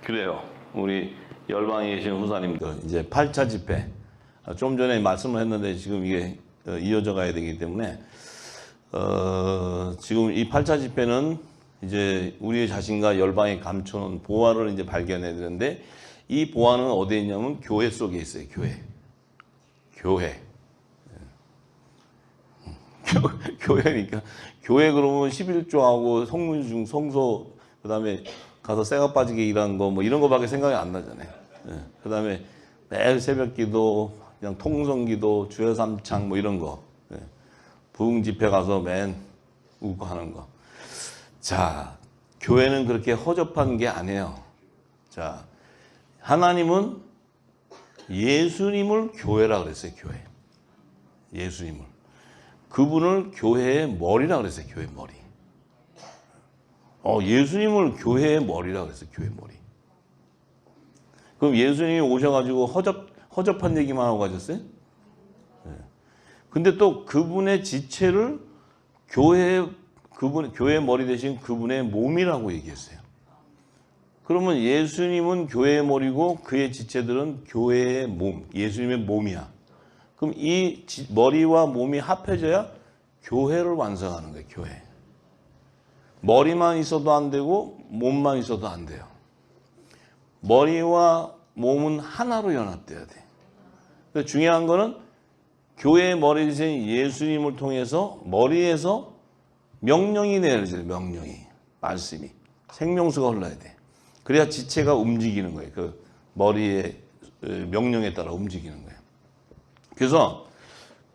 그래요. 우리 열방에 계신 후사님들 이제 8차 집회 좀 전에 말씀을 했는데 지금 이게 이어져 가야 되기 때문에 지금 이 8차 집회는 이제 우리 자신과 열방에 감춰놓은 보화를 이제 발견해야 되는데 이 보화는 어디에 있냐면 교회 속에 있어요. 교회. 교회니까 교회 그러면 11조하고 성문중 성소 그다음에 가서 쇠가 빠지게 일하는 거 뭐 이런 거밖에 생각이 안 나잖아요. 그다음에 매일 새벽기도 그냥 통성기도 주여 삼창 뭐 이런 거 부흥 집회 가서 맨 웃고 하는 거. 자, 교회는 그렇게 허접한 게 아니에요. 자, 하나님은 예수님을 교회라 그랬어요. 교회. 예수님을. 그분을 교회의 머리라 그랬어요. 교회 머리. 예수님을 교회의 머리라 그랬어요. 교회 머리. 그럼 예수님이 오셔가지고 허접한 얘기만 하고 가셨어요? 근데 또 그분의 지체를 교회의 머리 대신 그분의 몸이라고 얘기했어요. 그러면 예수님은 교회의 머리고 그의 지체들은 교회의 몸, 예수님의 몸이야. 그럼 이 머리와 몸이 합해져야 교회를 완성하는 거예요. 교회. 머리만 있어도 안 되고 몸만 있어도 안 돼요. 머리와 몸은 하나로 연합돼야 돼. 근데 중요한 거는 교회의 머리 대신 예수님을 통해서 머리에서 명령이 내려져요. 명령이. 말씀이. 생명수가 흘러야 돼. 그래야 지체가 움직이는 거예요. 그 머리의 명령에 따라 움직이는 거예요. 그래서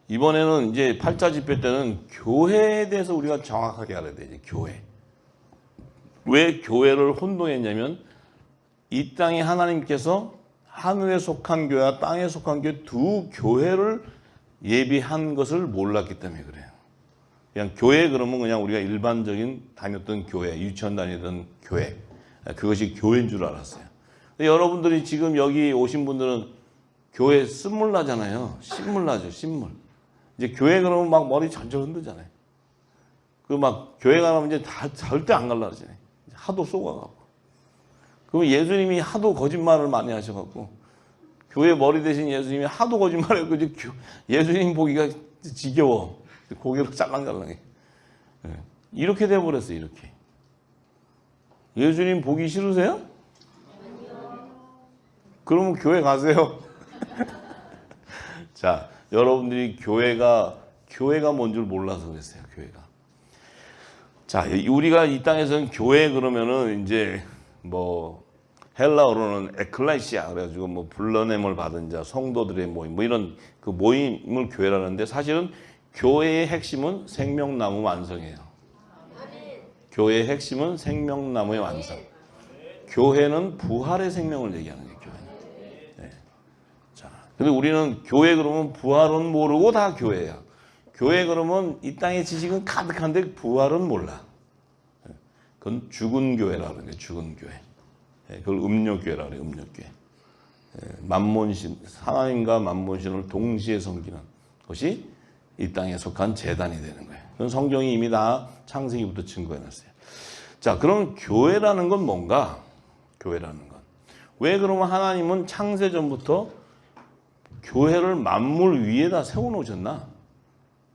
이번에는 이제 8차 집회 때는 교회에 대해서 우리가 정확하게 알아야 돼요. 교회. 왜 교회를 혼동했냐면 이 땅에 하나님께서 하늘에 속한 교회와 땅에 속한 교회 두 교회를 예비한 것을 몰랐기 때문에 그래요. 그냥 교회 그러면 그냥 우리가 일반적인 다녔던 교회, 유치원 다니던 교회, 그것이 교회인 줄 알았어요. 근데 여러분들이 지금 여기 오신 분들은 교회 쓴물 나잖아요. 신물 나죠, 신물. 이제 교회 그러면 막 머리 전절 흔들잖아요. 그 막 교회 가면 이제 다 절대 안 갈라 그러잖아요. 하도 쏘가갖고. 그럼 예수님이 하도 거짓말을 많이 하셔갖고 교회 머리 대신 예수님이 하도 거짓말해서 이제 예수님 보기가 지겨워. 고개로 짤랑짤랑해. 이렇게 돼버렸어요. 이렇게. 예수님 보기 싫으세요? 그러면 교회 가세요. 자, 여러분들이 교회가 뭔 줄 몰라서 그랬어요. 교회가. 자, 우리가 이 땅에서는 교회 그러면은 이제 뭐 헬라어로는 에클레시아 그래가지고 뭐 불러냄을 받은 자, 성도들의 모임 뭐 이런 그 모임을 교회라는데 사실은 교회의 핵심은 생명나무 완성이에요. 교회의 핵심은 생명나무의 완성. 교회는 부활의 생명을 얘기하는 거예요. 교회는. 네. 자, 근데 우리는 교회 그러면 부활은 모르고 다 교회야. 교회 그러면 이 땅의 지식은 가득한데 부활은 몰라. 그건 죽은 교회라고 그래요. 죽은 교회. 그걸 음료교회라고 그래요. 음료교회. 만몬신, 하나님과 만몬신을 동시에 섬기는 것이 이 땅에 속한 재단이 되는 거예요. 그건 성경이 이미 다 창세기부터 증거해놨어요. 자, 그럼 교회라는 건 뭔가? 교회라는 건. 왜 그러면 하나님은 창세전부터 교회를 만물 위에다 세워놓으셨나?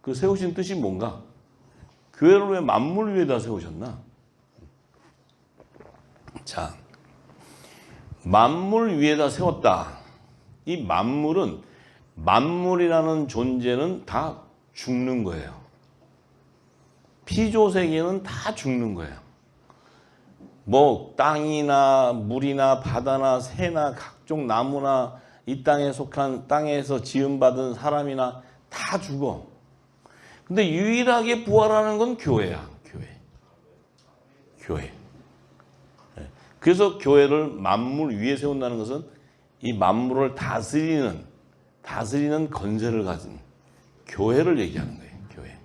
그 세우신 뜻이 뭔가? 교회를 왜 만물 위에다 세우셨나? 자, 만물 위에다 세웠다. 이 만물이라는 존재는 다 죽는 거예요. 피조세계는 다 죽는 거예요. 뭐 땅이나 물이나 바다나 새나 각종 나무나 이 땅에 속한 땅에서 지음받은 사람이나 다 죽어. 근데 유일하게 부활하는 건 교회야. 교회. 그래서 교회를 만물 위에 세운다는 것은 이 만물을 다스리는 건세를 가진 교회를 얘기하는 거예요. 교회.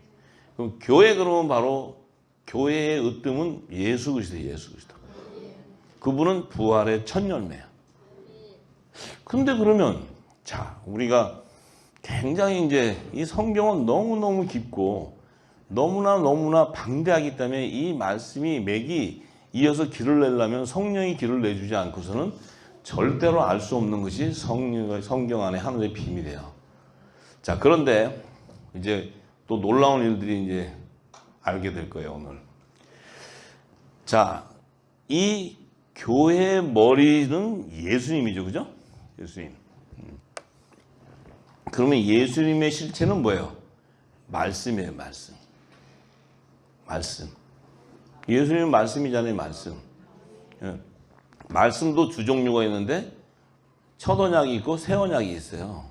그럼 교회 그러면 바로 교회의 으뜸은 예수 그리스도예요. 예수 그리스도. 그분은 부활의 첫 열매야. 근데 그러면 자, 우리가 굉장히 이제 이 성경은 너무너무 깊고 너무나 방대하기 때문에 이 말씀이 맥이 이어서 길을 내려면 성령이 길을 내주지 않고서는 절대로 알 수 없는 것이 성경 안에 하늘의 비밀이에요. 자, 그런데 이제 또 놀라운 일들이 이제 알게 될 거예요, 오늘. 자, 이 교회의 머리는 예수님이죠, 그죠? 예수님. 그러면 예수님의 실체는 뭐예요? 말씀이에요, 말씀. 말씀. 예수님은 말씀이잖아요, 말씀. 말씀도 두 종류가 있는데 첫 언약이 있고 새 언약이 있어요.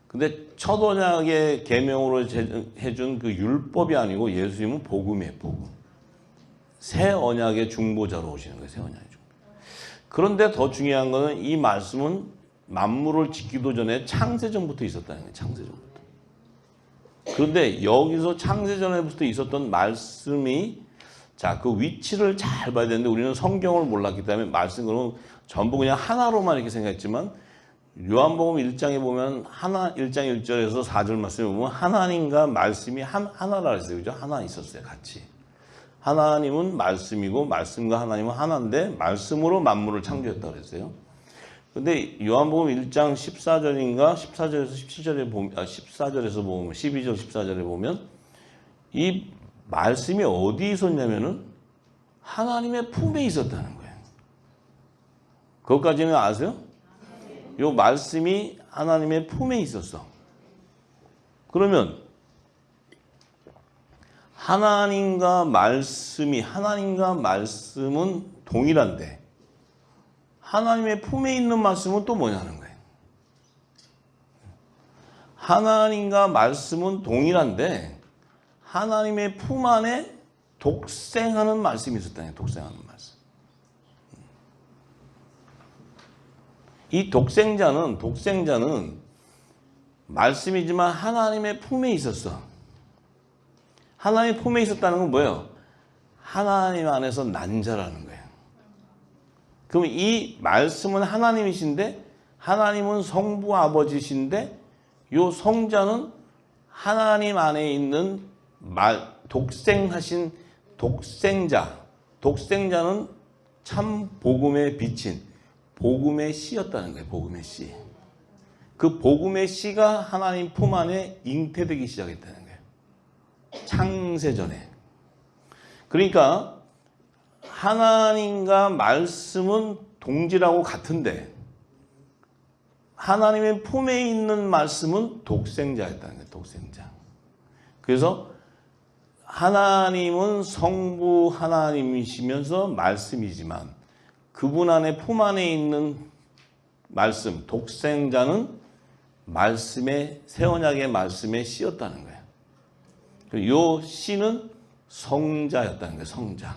근데 첫 언약의 계명으로 해준 그 율법이 아니고 예수님은 복음이에요, 복음. 새 언약의 중보자로 오시는 거예요, 새 언약의 중보. 그런데 더 중요한 거는 이 말씀은 만물을 짓기도 전에 창세전부터 있었다는 거예요, 창세전부터. 그런데 여기서 창세전에부터 있었던 말씀이 자, 그 위치를 잘 봐야 되는데 우리는 성경을 몰랐기 때문에 말씀은 전부 그냥 하나로만 이렇게 생각했지만 요한복음 1장에 보면 1장 1절에서 4절 말씀에 보면 하나님과 말씀이 하나라 했어요. 그죠? 하나 있었어요. 같이. 하나님은 말씀이고 말씀과 하나님은 하나인데 말씀으로 만물을 창조했다고 그랬어요. 근데 요한복음 1장 14절인가 14절에서 17절에 보면 14절에서 보면 12절 14절에 보면 이 말씀이 어디 있었냐면은 하나님의 품에 있었다는 거예요. 그것까지는 아세요? 요 말씀이 하나님의 품에 있었어. 그러면 하나님과 말씀은 동일한데 하나님의 품에 있는 말씀은 또 뭐냐는 거예요. 하나님과 말씀은 동일한데 하나님의 품 안에 독생하는 말씀이 있었다는 거예요. 독생하는 말씀. 이 독생자는 말씀이지만 하나님의 품에 있었어. 하나님의 품에 있었다는 건 뭐예요? 하나님 안에서 난 자라는 거예요. 그럼 이 말씀은 하나님이신데 하나님은 성부 아버지신데 요 성자는 하나님 안에 있는 독생하신 독생자는 참 복음의 빛인 복음의 씨였다는 거예요. 복음의 씨. 그 복음의 씨가 하나님 품 안에 잉태되기 시작했다는 거예요. 창세전에. 그러니까 하나님과 말씀은 동질하고 같은데 하나님의 품에 있는 말씀은 독생자였다는 거예요. 독생자. 그래서 하나님은 성부 하나님이시면서 말씀이지만 그분 안에 품 안에 있는 말씀, 독생자는 말씀의 새 언약의 말씀의 씨였다는 거예요. 요 씨는 성자였다는 거예요. 성자.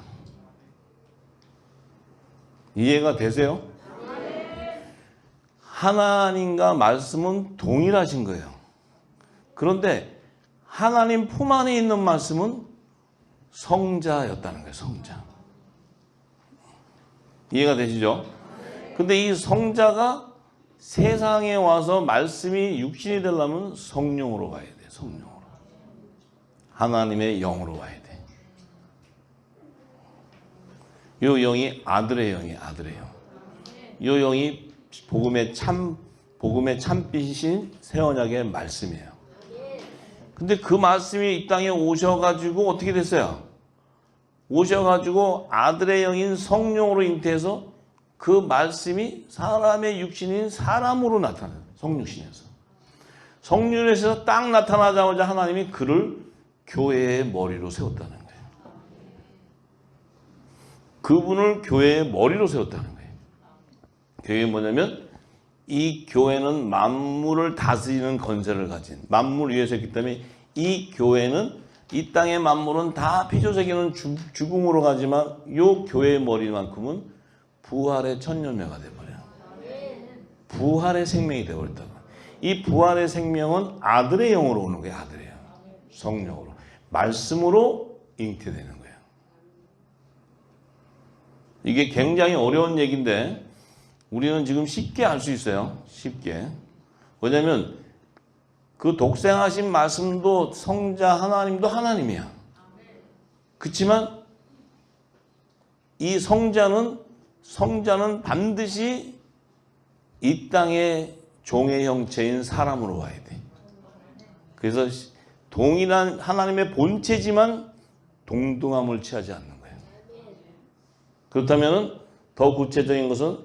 이해가 되세요? 하나님과 말씀은 동일하신 거예요. 그런데 하나님 품 안에 있는 말씀은 성자였다는 거예요. 성자. 이해가 되시죠? 근데 이 성자가 세상에 와서 말씀이 육신이 되려면 성령으로 와야 돼. 성령으로. 하나님의 영으로 와야 돼. 요 영이 아들의 영이에요. 아들의 영. 요 영이 복음의 참빛이신 새 언약의 말씀이에요. 근데 그 말씀이 이 땅에 오셔가지고 어떻게 됐어요? 오셔가지고 아들의 영인 성령으로 잉태해서 그 말씀이 사람의 육신인 사람으로 나타나요. 성육신에서. 성육신에서 딱 나타나자마자 하나님이 그를 교회의 머리로 세웠다는 거예요. 그분을 교회의 머리로 세웠다는 거예요. 교회가 뭐냐면 이 교회는 만물을 다스리는 권세를 가진 만물 위에서 있기 때문에 이 교회는 이 땅의 만물은 다 피조세계는 죽음으로 가지만 이 교회의 머리만큼은 부활의 천년매가 돼버려요. 부활의 생명이 돼버렸다고. 이 부활의 생명은 아들의 영으로 오는 거예요. 아들의 영. 성령으로. 말씀으로 잉태되는 거예요. 이게 굉장히 어려운 얘기인데 우리는 지금 쉽게 알 수 있어요. 쉽게. 왜냐하면 그 독생하신 말씀도 성자 하나님도 하나님이야. 그렇지만 이 성자는 반드시 이 땅의 종의 형체인 사람으로 와야 돼. 그래서 동일한 하나님의 본체지만 동등함을 취하지 않는 거예요. 그렇다면 더 구체적인 것은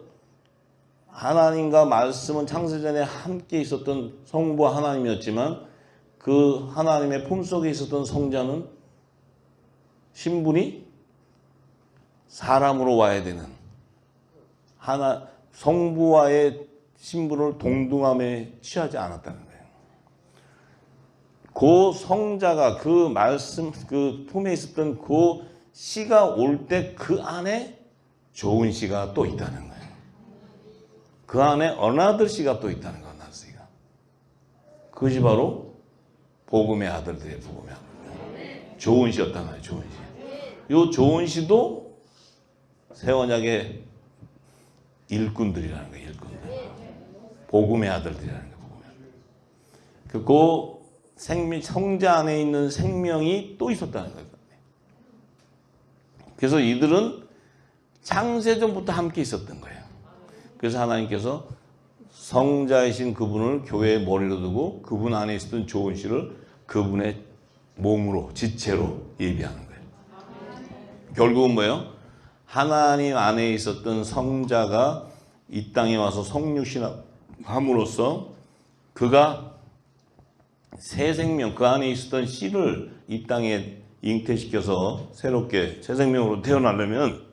하나님과 말씀은 창세전에 함께 있었던 성부 하나님이었지만 그 하나님의 품속에 있었던 성자는 신분이 사람으로 와야 되는 성부와의 신분을 동등함에 취하지 않았다는 거예요. 그 성자가 그 말씀 그 품에 있었던 그 씨가 올 때 그 안에 좋은 씨가 또 있다는 거예요. 그 안에 어나더 씨가 또 있다는 거예요. 어나더 씨가. 그것이 바로 복음의 아들들의 복음의 아들. 좋은 씨였단 말이에요. 좋은 씨. 요 좋은 씨도 새 언약의 일꾼들이라는 거예요. 일꾼들. 복음의 아들들이라는 거예요. 복음의 아들. 그 성자 안에 있는 생명이 또 있었다는 거예요. 그래서 이들은 창세전부터 함께 있었던 거예요. 그래서 하나님께서 성자이신 그분을 교회의 머리로 두고 그분 안에 있었던 좋은 씨를 그분의 몸으로 지체로 예비하는 거예요. 결국은 뭐예요? 하나님 안에 있었던 성자가 이 땅에 와서 성육신함으로써 그가 새 생명, 그 안에 있었던 씨를 이 땅에 잉태시켜서 새롭게 새 생명으로 태어나려면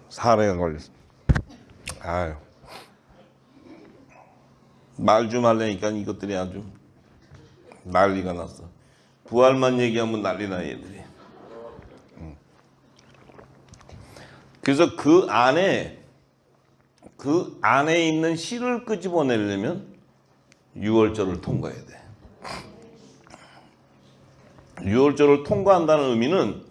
사례가 걸렸어. 아유. 말 좀 하려니까 이것들이 아주 난리가 났어. 부활만 얘기하면 난리나 얘들이. 그래서 그 안에 있는 씨를 끄집어내려면 유월절을 통과해야 돼. 유월절을 통과한다는 의미는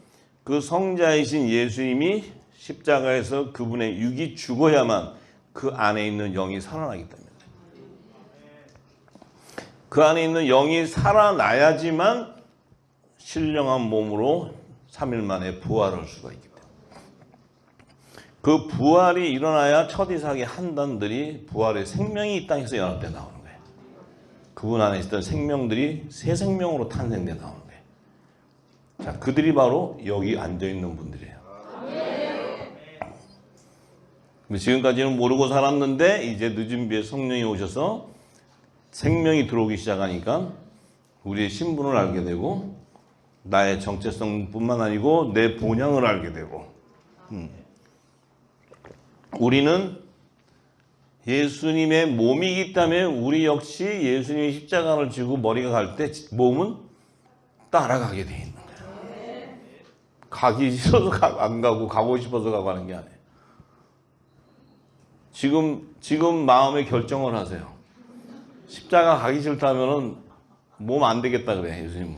그 성자이신 예수님이 십자가에서 그분의 육이 죽어야만 그 안에 있는 영이 살아나기 때문에. 그 안에 있는 영이 살아나야지만 신령한 몸으로 3일 만에 부활할 수가 있기 때문에. 그 부활이 일어나야 첫 이삭의 한단들이 부활의 생명이 이 땅에서 연합돼 나오는 거예요. 그분 안에 있었던 생명들이 새 생명으로 탄생돼 나오는 거예요. 자, 그들이 바로 여기 앉아있는 분들이에요. 지금까지는 모르고 살았는데 이제 늦은 비에 성령이 오셔서 생명이 들어오기 시작하니까 우리의 신분을 알게 되고 나의 정체성뿐만 아니고 내 본향을 알게 되고 우리는 예수님의 몸이기 때문에 우리 역시 예수님이 십자가를 지고 머리가 갈 때 몸은 따라가게 돼 있는 거예요. 가기 싫어서 안 가고 가고 싶어서 가고 하는 게 아니에요. 지금 마음의 결정을 하세요. 십자가 가기 싫다면은 몸 안 되겠다 그래. 예수님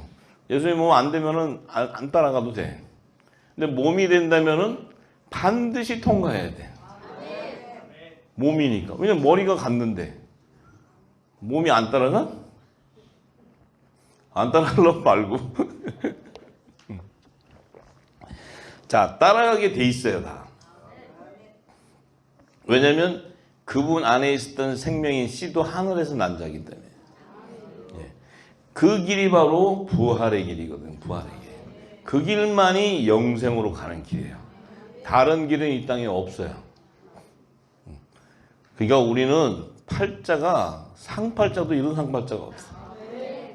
몸 안 되면은 안 따라가도 돼. 근데 몸이 된다면은 반드시 통과해야 돼. 몸이니까. 왜냐면 머리가 갔는데 몸이 안 따라가? 안 따라가려면 말고. 자, 따라가게 돼 있어요, 다. 왜냐면 그분 안에 있었던 생명인 씨도 하늘에서 난 자이기 때문에. 그 길이 바로 부활의 길이거든. 부활의 길. 그 길만이 영생으로 가는 길이에요. 다른 길은 이 땅에 없어요. 그러니까 우리는 팔자가 상팔자도 이런 상팔자가 없어.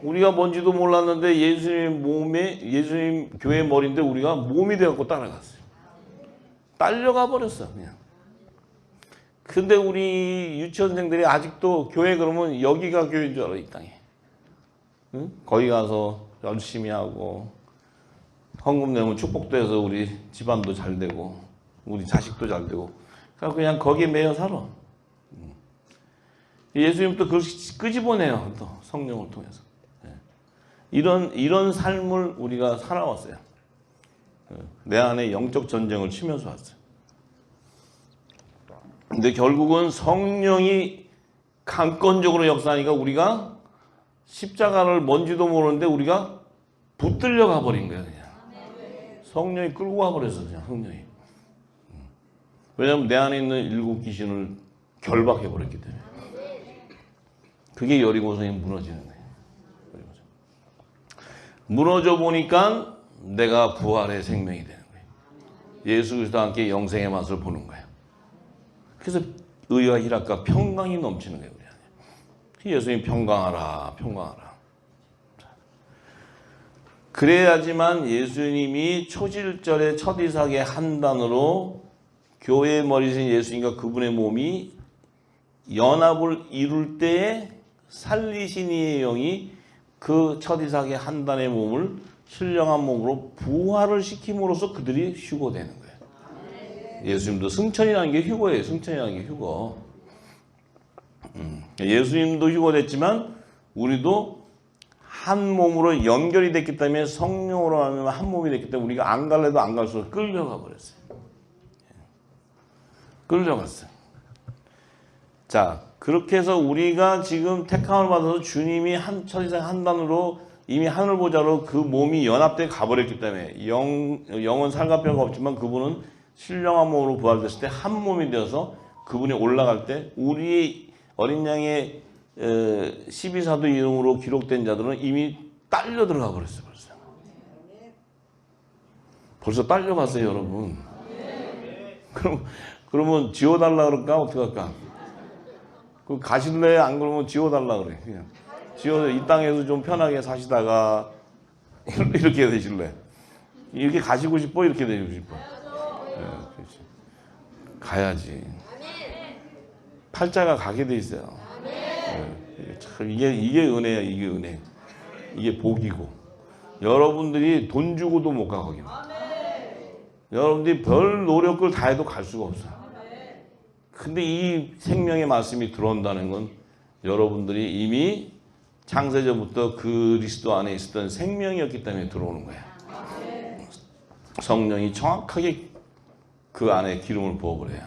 우리가 뭔지도 몰랐는데 예수님 교회 머리인데 우리가 몸이 되어갖고 따라갔어요. 딸려가 버렸어 그냥. 근데 우리 유치원생들이 아직도 교회 그러면 여기가 교회인 줄 알아, 이 땅에. 응? 거기 가서 열심히 하고 헌금 내면 축복도 해서 우리 집안도 잘 되고 우리 자식도 잘 되고 그냥 거기에 매여 살아. 예수님 또 그걸 끄집어내요. 또 성령을 통해서. 이런 삶을 우리가 살아왔어요. 내 안에 영적 전쟁을 치면서 왔어요. 근데 결국은 성령이 강권적으로 역사하니까 우리가 십자가를 뭔지도 모르는데 우리가 붙들려 가버린 거야 그냥. 성령이 끌고 가버렸어 그냥 성령이. 왜냐하면 내 안에 있는 일곱 귀신을 결박해버렸기 때문에. 그게 여리고성이 무너지는 거예요. 무너져 보니까 내가 부활의 생명이 되는 거예요. 예수 그리스도와 함께 영생의 맛을 보는 거예요. 그래서 의와 희락과 평강이 넘치는 거예요. 우리 안에. 예수님 평강하라 평강하라. 그래야지만 예수님이 초실절의 첫 이삭의 한단으로 교회의 머리신 예수님과 그분의 몸이 연합을 이룰 때에 살리신 이의 영이 그 첫 이삭의 한단의 몸을 신령한 몸으로 부활을 시킴으로써 그들이 휴거되는 거예요. 예수님도 승천이라는 게 휴거예요. 승천이라는 게 휴거. 예수님도 휴거됐지만 우리도 한 몸으로 연결이 됐기 때문에 성령으로 하면 한 몸이 됐기 때문에 우리가 안 갈래도 안 갈수록 끌려가 버렸어요. 끌려갔어요. 자, 그렇게 해서 우리가 지금 택함을 받아서 주님이 첫 이삭 한단으로 이미 하늘보좌로 그 몸이 연합돼 가버렸기 때문에 영은 살과 뼈가 없지만 그분은 신령한 몸으로 부활됐을 때 한 몸이 되어서 그분이 올라갈 때 우리 어린 양의 12사도 이름으로 기록된 자들은 이미 딸려 들어가 버렸어요. 벌써 딸려갔어요 여러분. 그러면 지워달라 그럴까 어떡할까? 그 가실래? 안 그러면 지워달라 그래. 그냥 지워 이 땅에서 좀 편하게 사시다가 이렇게 되실래? 이렇게 가시고 싶어? 이렇게 되고 싶어? 네, 그렇지. 가야지. 팔자가 가게 돼 있어요. 네, 참 이게 은혜야. 이게 은혜. 이게 복이고. 여러분들이 돈 주고도 못 가 거기는. 여러분들이 별 노력을 다해도 갈 수가 없어요. 근데 이 생명의 말씀이 들어온다는 건 여러분들이 이미 창세전부터 그리스도 안에 있었던 생명이었기 때문에 들어오는 거예요. 성령이 정확하게 그 안에 기름을 부어버려요.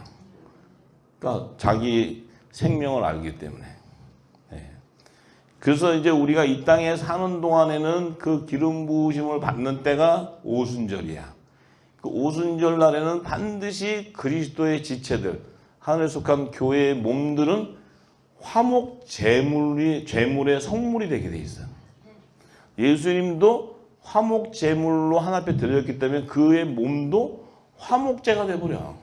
그러니까 자기 생명을 알기 때문에. 네. 그래서 이제 우리가 이 땅에 사는 동안에는 그 기름 부으심을 받는 때가 오순절이야. 그 오순절 날에는 반드시 그리스도의 지체들, 하늘에 속한 교회의 몸들은 화목 제물의 성물이 되게 돼 있어요. 예수님도 화목 제물로 하나님 앞에 드렸기 때문에 그의 몸도 화목제가 돼버려.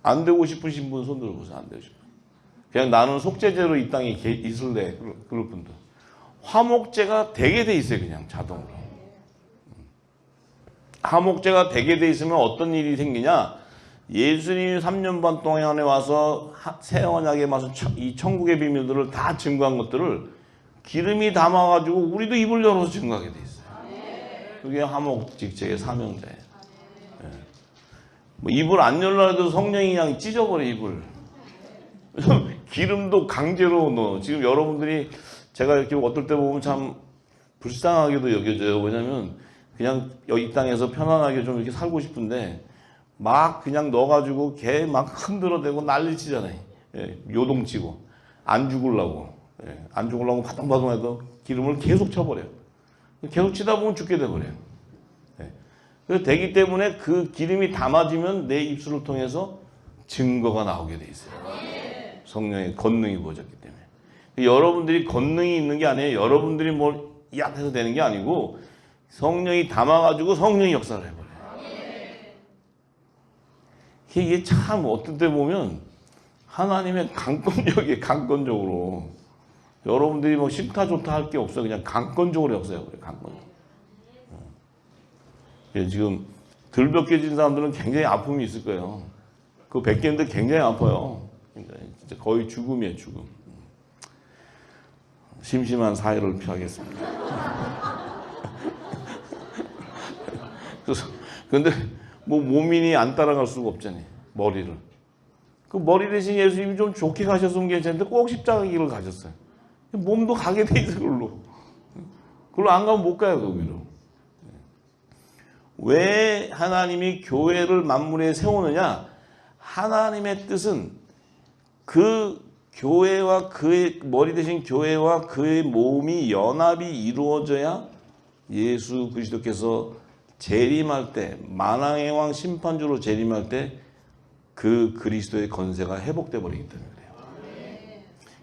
안 되고 싶으신 분 손 들어보세요. 안 되고 싶어. 그냥 나는 속죄제로 이 땅에 있을래. 그럴 분들. 화목제가 되게 돼 있어요. 그냥 자동으로. 화목제가 되게 돼 있으면 어떤 일이 생기냐? 예수님이 3년 반 동안에 와서 새 언약에 와서 이 천국의 비밀들을 다 증거한 것들을 기름이 담아가지고 우리도 입을 열어서 증거하게 돼 있어요. 그게 화목직책의 사명자예요. 네. 뭐 입을 안 열라 해도 성령이 그냥 찢어버려 입을. 기름도 강제로 넣어. 지금 여러분들이 제가 이렇게 어떨 때 보면 참 불쌍하게도 여겨져요. 왜냐면 그냥 이 땅에서 편안하게 좀 이렇게 살고 싶은데 막 그냥 넣어가지고 걔 막 흔들어대고 난리치잖아요. 예, 요동치고 안 죽으려고. 예, 안 죽으려고 바둥바둥해도 기름을 계속 쳐버려요. 계속 치다 보면 죽게 돼버려요. 예, 그래서 되기 때문에 그 기름이 담아지면 내 입술을 통해서 증거가 나오게 돼 있어요. 성령의 권능이 부어졌기 때문에. 여러분들이 권능이 있는 게 아니에요. 여러분들이 뭘 이 앞에서 되는 게 아니고 성령이 담아가지고 성령이 역사를 해버려요. 이게 참 어떤 때 보면 하나님의 강권력이 강권적으로 여러분들이 뭐 싫다 좋다 할 게 없어요. 그냥 강권적으로 역사해버려요. 강권적으로. 지금 덜 벗겨진 사람들은 굉장히 아픔이 있을 거예요. 그 벗겼는데 굉장히 아파요. 진짜 거의 죽음이에요. 죽음. 심심한 사회를 피하겠습니다. 그래서 근데 뭐 몸인이 안 따라갈 수가 없잖아요. 머리를. 그 머리 대신 예수님이 좀 좋게 가셨으면 괜찮은데 꼭 십자가 길을 가셨어요. 몸도 가게 돼 있어 그걸로. 그걸로 안 가면 못 가요 거기로. 왜 하나님이 교회를 만물에 세우느냐? 하나님의 뜻은 그 교회와 그의 머리 대신 교회와 그의 몸이 연합이 이루어져야 예수 그리스도께서 재림할 때, 만왕의 왕 심판주로 재림할 때 그 그리스도의 권세가 회복돼 버리기 때문에 그래요.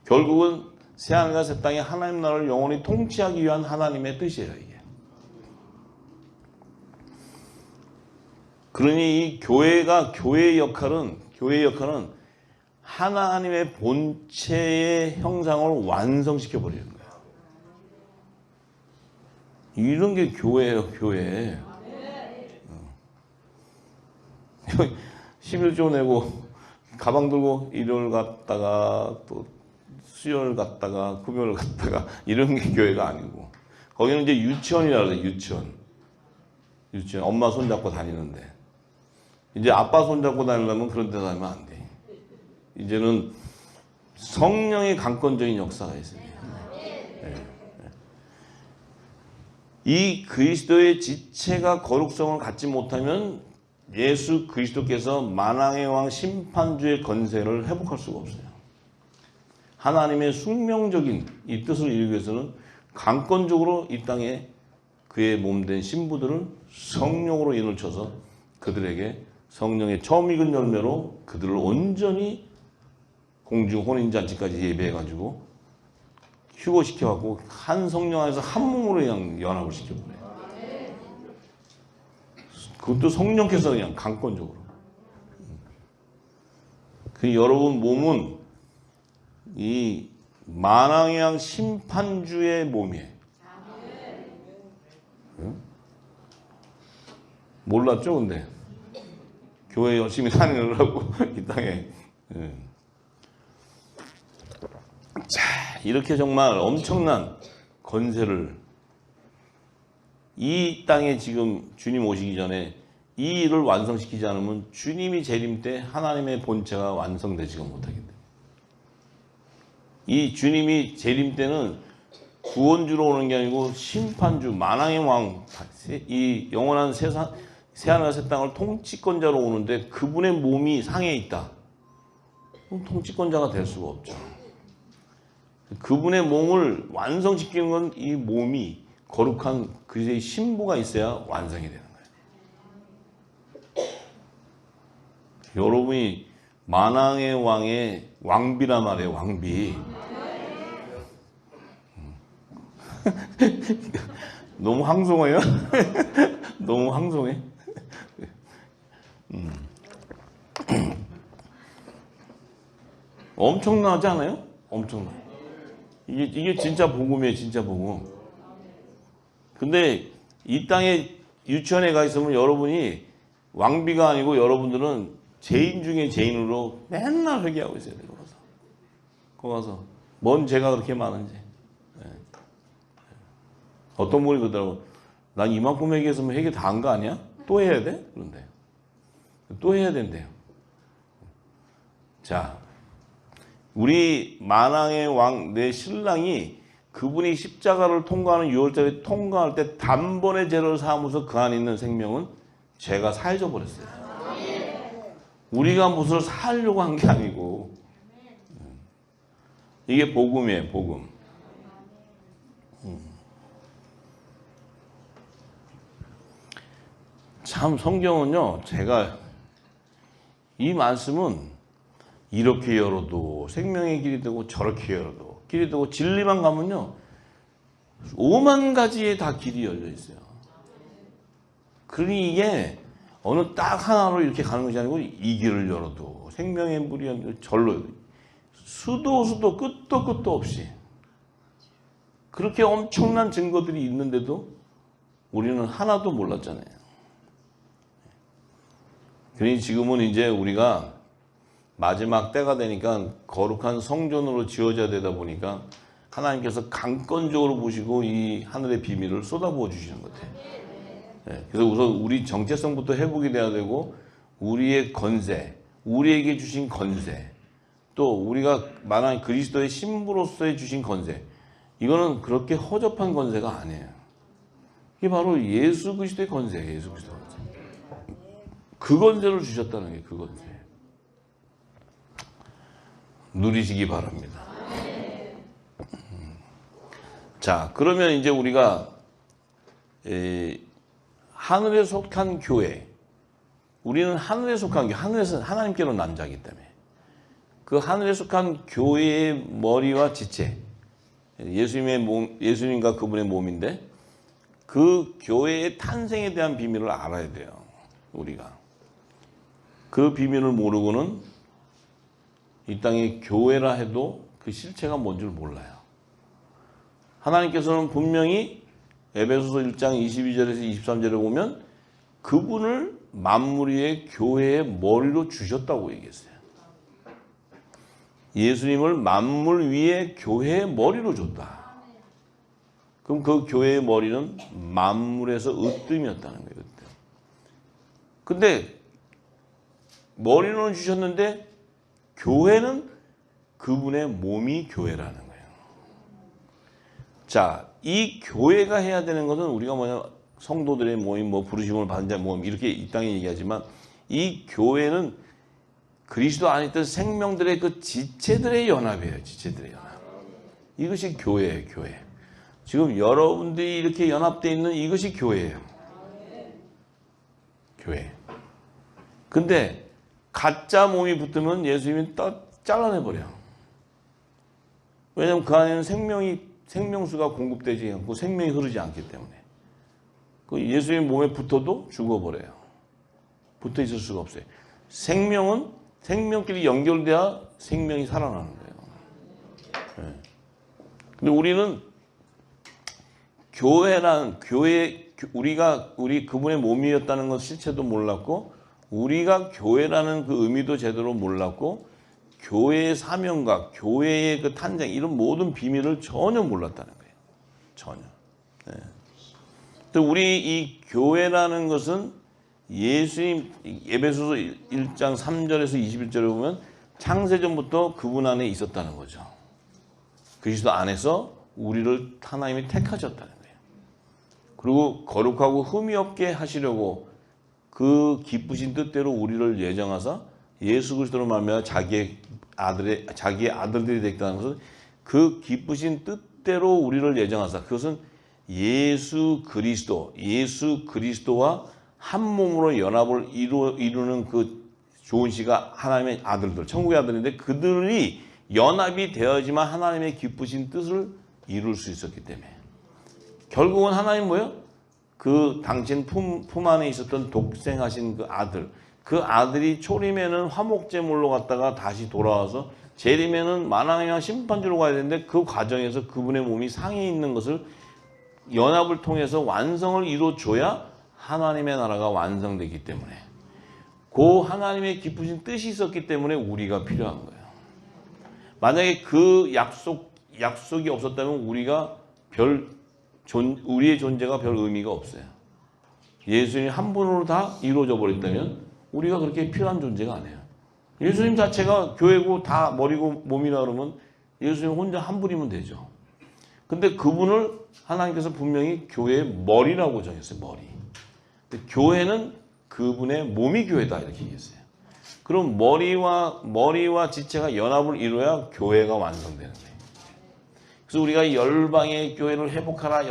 결국은 새하늘과 새 땅에 하나님 나라를 영원히 통치하기 위한 하나님의 뜻이에요, 이게. 그러니 이 교회의 역할은 하나님의 본체의 형상을 완성시켜 버리는 거예요. 이런 게 교회예요, 교회. 11조 내고 가방 들고 일요일 갔다가 또 수요일 갔다가 금요일 갔다가 이런 게 교회가 아니고, 거기는 이제 유치원이라 그래요. 유치원 엄마 손잡고 다니는데, 이제 아빠 손잡고 다니려면 그런 데 다니면 안 돼. 이제는 성령의 강권적인 역사가 있어요. 이 그리스도의 지체가 거룩성을 갖지 못하면 예수 그리스도께서 만왕의 왕 심판주의 권세를 회복할 수가 없어요. 하나님의 숙명적인 이 뜻을 이루기 위해서는 강권적으로 이 땅에 그의 몸된 신부들을 성령으로 인을 쳐서 그들에게 성령의 처음 익은 열매로 그들을 온전히 공중 혼인잔치까지 예배해가지고 휴거시켜갖고 한 성령 안에서 한 몸으로 그냥 연합을 시켜버려요. 그것도 성령께서 그냥 강권적으로. 그 여러분 몸은 이 만왕의 왕 심판주의 몸이에요. 응? 몰랐죠, 근데? 교회 열심히 다니느라고 이 땅에. 자, 이렇게 정말 엄청난 권세를 이 땅에 지금 주님 오시기 전에 이 일을 완성시키지 않으면 주님이 재림 때 하나님의 본체가 완성되지가 못하기 때문에, 이 주님이 재림 때는 구원주로 오는 게 아니고 심판주, 만왕의 왕, 이 영원한 새하늘과 새 땅을 통치권자로 오는데 그분의 몸이 상해 있다. 그럼 통치권자가 될 수가 없죠. 그분의 몸을 완성시키는 건 이 몸이 거룩한 그리스도의 신부가 있어야 완성이 되는 거예요. 여러분이 만왕의 왕의 왕비란 말이에요, 왕비. 너무 황송해요? 너무 황송해? 엄청나지 않아요? 엄청나. 이게 진짜 복음이에요, 진짜 복음. 근데 이 땅에 유치원에 가 있으면 여러분이 왕비가 아니고 여러분들은 죄인 중에 죄인으로 맨날 회개하고 있어야 돼요. 거기 가서 뭔 죄가 그렇게 많은지. 네. 어떤 분이 그러더라고. 난 이만큼 회개했으면 회개 다 한 거 아니야? 또 해야 돼? 그런데 또 해야 된대요. 자, 우리 만왕의 왕 내 신랑이 그분이 십자가를 통과하는 6월절에 통과할 때 단번에 죄를 사하면서 그 안에 있는 생명은 죄가 사해져 버렸어요. 우리가 무엇을 사하려고 한 게 아니고, 이게 복음이에요, 복음. 참 성경은요, 제가 이 말씀은 이렇게 열어도 생명의 길이 되고 저렇게 열어도 길이 되고, 진리만 가면요 5만 가지의 다 길이 열려 있어요. 그러니 이게 어느 딱 하나로 이렇게 가는 것이 아니고, 이 길을 열어도 생명의 물이 절로 수도 끝도 없이 그렇게 엄청난 증거들이 있는데도 우리는 하나도 몰랐잖아요. 그러니 지금은 이제 우리가 마지막 때가 되니까 거룩한 성전으로 지어져야 되다 보니까 하나님께서 강권적으로 보시고 이 하늘의 비밀을 쏟아부어 주시는 것 같아요. 네, 그래서 우선 우리 정체성부터 회복이 돼야 되고, 우리의 권세, 우리에게 주신 권세, 또 우리가 만왕 그리스도의 신부로서의 주신 권세, 이거는 그렇게 허접한 권세가 아니에요. 이게 바로 예수 그리스도의 권세예요. 예수 그리스도의 권세. 그 권세를 주셨다는 게 그 권세. 누리시기 바랍니다. 자, 그러면 이제 우리가 하늘에 속한 교회, 우리는 하늘에 속한 교회, 하늘에서 하나님께로 난 자이기 때문에 그 하늘에 속한 교회의 머리와 지체, 예수님의 몸, 예수님과 그분의 몸인데 그 교회의 탄생에 대한 비밀을 알아야 돼요. 우리가 그 비밀을 모르고는 이 땅에 교회라 해도 그 실체가 뭔 줄 몰라요. 하나님께서는 분명히 에베소서 1장 22절에서 23절에 보면 그분을 만물 위의 교회의 머리로 주셨다고 얘기했어요. 예수님을 만물 위의 교회의 머리로 줬다. 그럼 그 교회의 머리는 만물에서 으뜸이었다는 거예요. 으뜸. 근데 머리로는 주셨는데 교회는 그분의 몸이 교회라는 거예요. 자, 이 교회가 해야 되는 것은 우리가 뭐냐 성도들의 모임, 뭐 부르심을 받은 자 모임 이렇게 이 땅에 얘기하지만 이 교회는 그리스도 안에 있던 생명들의 그 지체들의 연합이에요. 지체들의 연합. 이것이 교회예요. 교회. 지금 여러분들이 이렇게 연합되어 있는 이것이 교회예요. 교회. 근데 가짜 몸이 붙으면 예수님이 잘라내버려요. 왜냐하면 그 안에는 생명수가 공급되지 않고 생명이 흐르지 않기 때문에. 그 예수님 몸에 붙어도 죽어버려요. 붙어 있을 수가 없어요. 생명은 생명끼리 연결돼야 생명이 살아나는 거예요. 네. 근데 우리는 우리 그분의 몸이었다는 것 실체도 몰랐고, 우리가 교회라는 그 의미도 제대로 몰랐고, 교회의 사명과 교회의 그 탄생, 이런 모든 비밀을 전혀 몰랐다는 거예요. 전혀. 네. 또 우리 이 교회라는 것은 예수님, 에베소서 1장 3절에서 21절에 보면 창세전부터 그분 안에 있었다는 거죠. 그리스도 안에서 우리를 하나님이 택하셨다는 거예요. 그리고 거룩하고 흠이 없게 하시려고 그 기쁘신 뜻대로 우리를 예정하사 예수 그리스도로 말미암아 자기의 아들들이 되겠다는 것은 그 기쁘신 뜻대로 우리를 예정하사, 그것은 예수 그리스도와 한 몸으로 연합을 이루는 그 좋은 시가 하나님의 아들들, 천국의 아들인데 그들이 연합이 되어야지만 하나님의 기쁘신 뜻을 이룰 수 있었기 때문에 결국은 하나님 뭐예요? 그 당신 품 안에 있었던 독생하신 그 아들이 초림에는 화목제물로 갔다가 다시 돌아와서 재림에는 만왕의 심판주로 가야 되는데 그 과정에서 그분의 몸이 상에 있는 것을 연합을 통해서 완성을 이루어줘야 하나님의 나라가 완성되기 때문에 그 하나님의 기쁘신 뜻이 있었기 때문에 우리가 필요한 거예요. 만약에 그 약속이 없었다면 우리의 존재가 별 의미가 없어요. 예수님 한 분으로 다 이루어져 버렸다면 우리가 그렇게 필요한 존재가 아니에요. 예수님 자체가 교회고 다 머리고 몸이라 그러면 예수님 혼자 한 분이면 되죠. 근데 그분을 하나님께서 분명히 교회의 머리라고 정했어요. 머리. 근데 교회는 그분의 몸이 교회다 이렇게 얘기했어요. 그럼 머리와 지체가 연합을 이루어야 교회가 완성되는 거예요. 그래서 우리가 열방의 교회를 회복하라.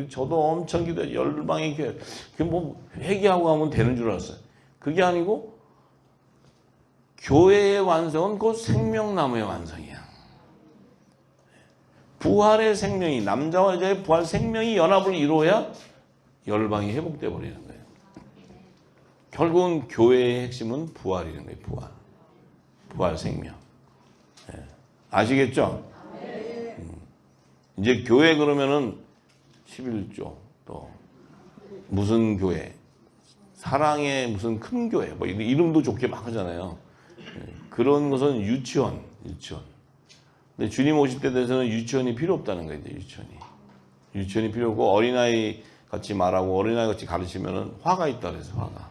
저도 엄청 기도해요. 열방의 교회. 그게 뭐 회개하고 하면 되는 줄 알았어요. 그게 아니고 교회의 완성은 곧 생명나무의 완성이야. 부활의 생명이, 남자와 여자의 부활 생명이 연합을 이루어야 열방이 회복되어 버리는 거예요. 결국은 교회의 핵심은 부활이라는 거예요. 부활 생명. 네. 아시겠죠? 이제 교회 그러면은 11조 또 무슨 교회, 사랑의 무슨 큰 교회, 뭐 이름도 좋게 막 하잖아요. 그런 것은 유치원. 근데 주님 오실 때 돼서는 유치원이 필요 없다는 거예요. 유치원이 필요 없고 어린아이 같이 말하고 어린아이 같이 가르치면은 화가 있다 그래서 화가.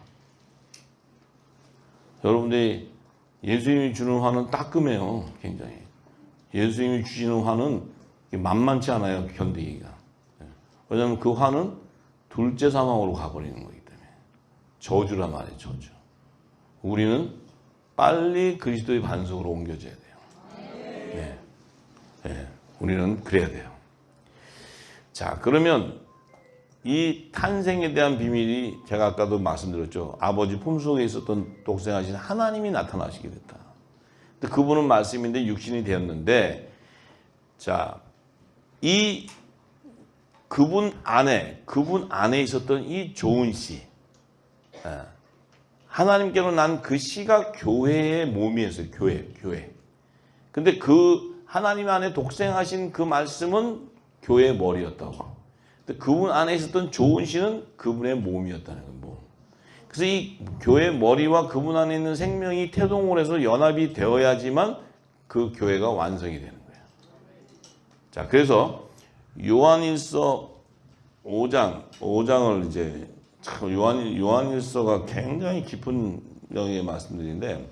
여러분들이 예수님이 주는 화는 따끔해요. 굉장히. 예수님이 주시는 화는 만만치 않아요. 견디기가. 왜냐하면 그 화는 둘째 사망으로 가버리는 거기 때문에. 저주란 말이에요. 저주. 우리는 빨리 그리스도의 반석으로 옮겨져야 돼요. 네. 네. 우리는 그래야 돼요. 자, 그러면 이 탄생에 대한 비밀이 제가 아까도 말씀드렸죠. 아버지 품속에 있었던 독생하신 하나님이 나타나시게 됐다. 근데 그분은 말씀인데 육신이 되었는데, 자, 이 그분 안에 있었던 이 좋은 씨, 하나님께로 난 그 씨가 교회의 몸이었어요. 교회. 근데 그 하나님 안에 독생하신 그 말씀은 교회의 머리였다고. 근데 그분 안에 있었던 좋은 씨는 그분의 몸이었다는 거예요. 몸. 그래서 이 교회의 머리와 그분 안에 있는 생명이 태동을 해서 연합이 되어야지만 그 교회가 완성이 되는 거예요. 자, 그래서 요한일서 5장을 이제 참 요한일서가 굉장히 깊은 영역의 말씀들인데,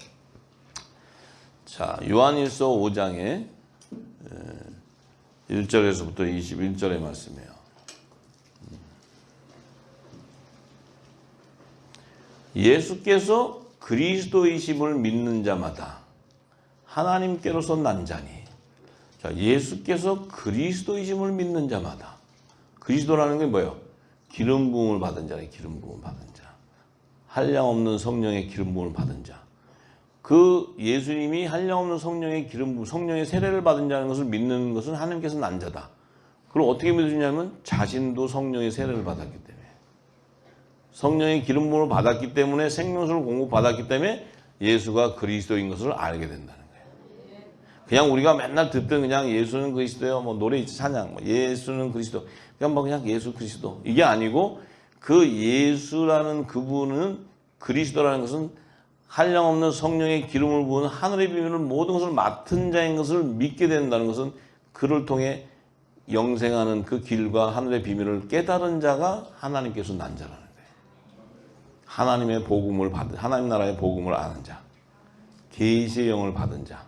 자, 요한일서 5장에 1절에서부터 21절의 말씀이에요. 예수께서 그리스도이심을 믿는 자마다 하나님께로서 난 자니. 자, 예수께서 그리스도이심을 믿는 자마다. 그리스도라는 게 뭐예요? 기름 부음을 받은 자래. 기름 부음을 받은 자. 한량없는 성령의 기름 부음을 받은 자. 그 예수님이 한량없는 성령의 기름 부음, 성령의 세례를 받은 자는 것을 믿는 것은 하나님께서 난 자다. 그럼 어떻게 믿으시냐면 자신도 성령의 세례를 받았기 때문에, 성령의 기름 부음을 받았기 때문에, 생명수를 공급받았기 때문에 예수가 그리스도인 것을 알게 된다는 거예요. 그냥 우리가 맨날 듣던 그냥 예수는 그리스도요, 뭐 노래 찬양, 뭐 예수는 그리스도, 그냥 예수 그리스도, 이게 아니고 그 예수라는 그분은, 그리스도라는 것은 한량없는 성령의 기름을 부은 하늘의 비밀을 모든 것을 맡은 자인 것을 믿게 된다는 것은, 그를 통해 영생하는 그 길과 하늘의 비밀을 깨달은 자가 하나님께서 난 자라는 거예요. 하나님의 복음을 받은, 하나님 나라의 복음을 아는 자, 계시의 영을 받은 자,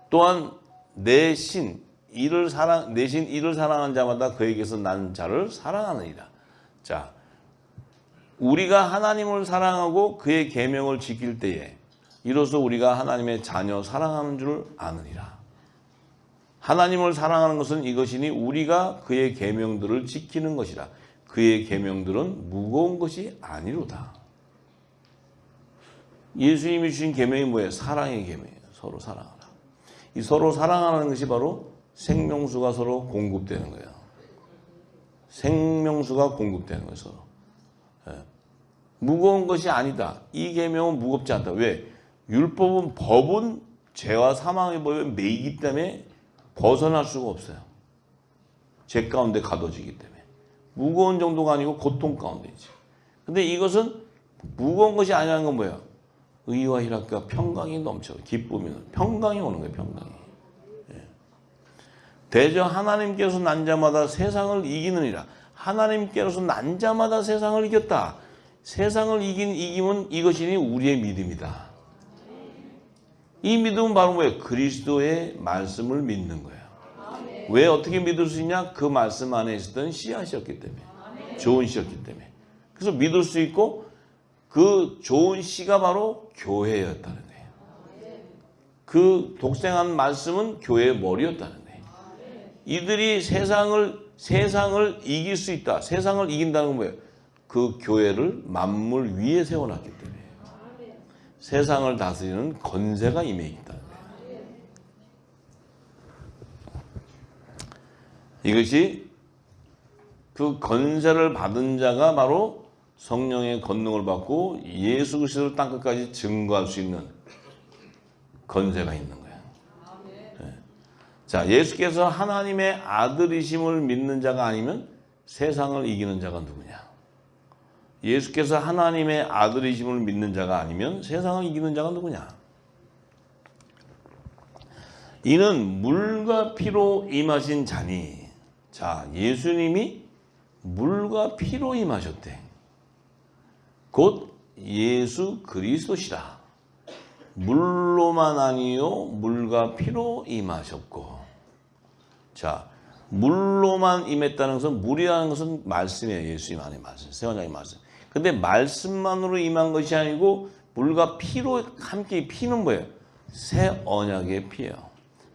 또한 내신 이를 사랑한 자마다 그에게서 난 자를 사랑하느니라. 자, 우리가 하나님을 사랑하고 그의 계명을 지킬 때에 이로써 우리가 하나님의 자녀 사랑하는 줄 아느니라. 하나님을 사랑하는 것은 이것이니 우리가 그의 계명들을 지키는 것이라. 그의 계명들은 무거운 것이 아니로다. 예수님이 주신 계명이 뭐예요? 사랑의 계명이에요. 서로 사랑하라. 이 서로 사랑하는 것이 바로 생명수가 서로 공급되는 거예요. 생명수가 공급되는 거예요. 서로. 무거운 것이 아니다. 이 계명은 무겁지 않다. 왜? 율법은, 법은 죄와 사망의 법에 매이기 때문에 벗어날 수가 없어요. 죄 가운데 가둬지기 때문에. 무거운 정도가 아니고 고통 가운데 있지. 근데 이것은 무거운 것이 아니라는 건 뭐예요? 의와 희락과 평강이 넘쳐. 기쁨이, 평강이 오는 거예요. 평강이. 대저 하나님께서 난 자마다 세상을 이기느니라. 하나님께서 난 자마다 세상을 이겼다. 세상을 이김은 이것이니 우리의 믿음이다. 이 믿음은 바로 뭐예요? 그리스도의 말씀을 믿는 거예요. 왜 어떻게 믿을 수 있냐? 그 말씀 안에 있었던 씨앗이었기 때문에. 좋은 씨였기 때문에. 그래서 믿을 수 있고, 그 좋은 씨가 바로 교회였다는 거예요. 그 독생한 말씀은 교회의 머리였다는 거예요. 이들이 세상을 이길 수 있다. 세상을 이긴다는 건 뭐예요? 그 교회를 만물 위에 세워놨기 때문에. 세상을 다스리는 권세가 임해 있다는 거예요. 이것이 그 권세를 받은 자가 바로 성령의 권능을 받고 예수 그리스도를 땅끝까지 증거할 수 있는 권세가 있는 거예요. 네. 자, 예수께서 하나님의 아들이심을 믿는 자가 아니면 세상을 이기는 자가 누구냐? 예수께서 하나님의 아들이심을 믿는 자가 아니면 세상을 이기는 자가 누구냐? 이는 물과 피로 임하신 자니. 자, 예수님이 물과 피로 임하셨대. 곧 예수 그리스도시라. 물로만 아니요 물과 피로 임하셨고. 자, 물로만 임했다는 것은, 물이라는 것은 말씀이에요. 예수님 안에 말씀, 새 언약의 말씀. 근데 말씀만으로 임한 것이 아니고 물과 피로 함께, 피는 뭐예요? 새 언약의 피예요.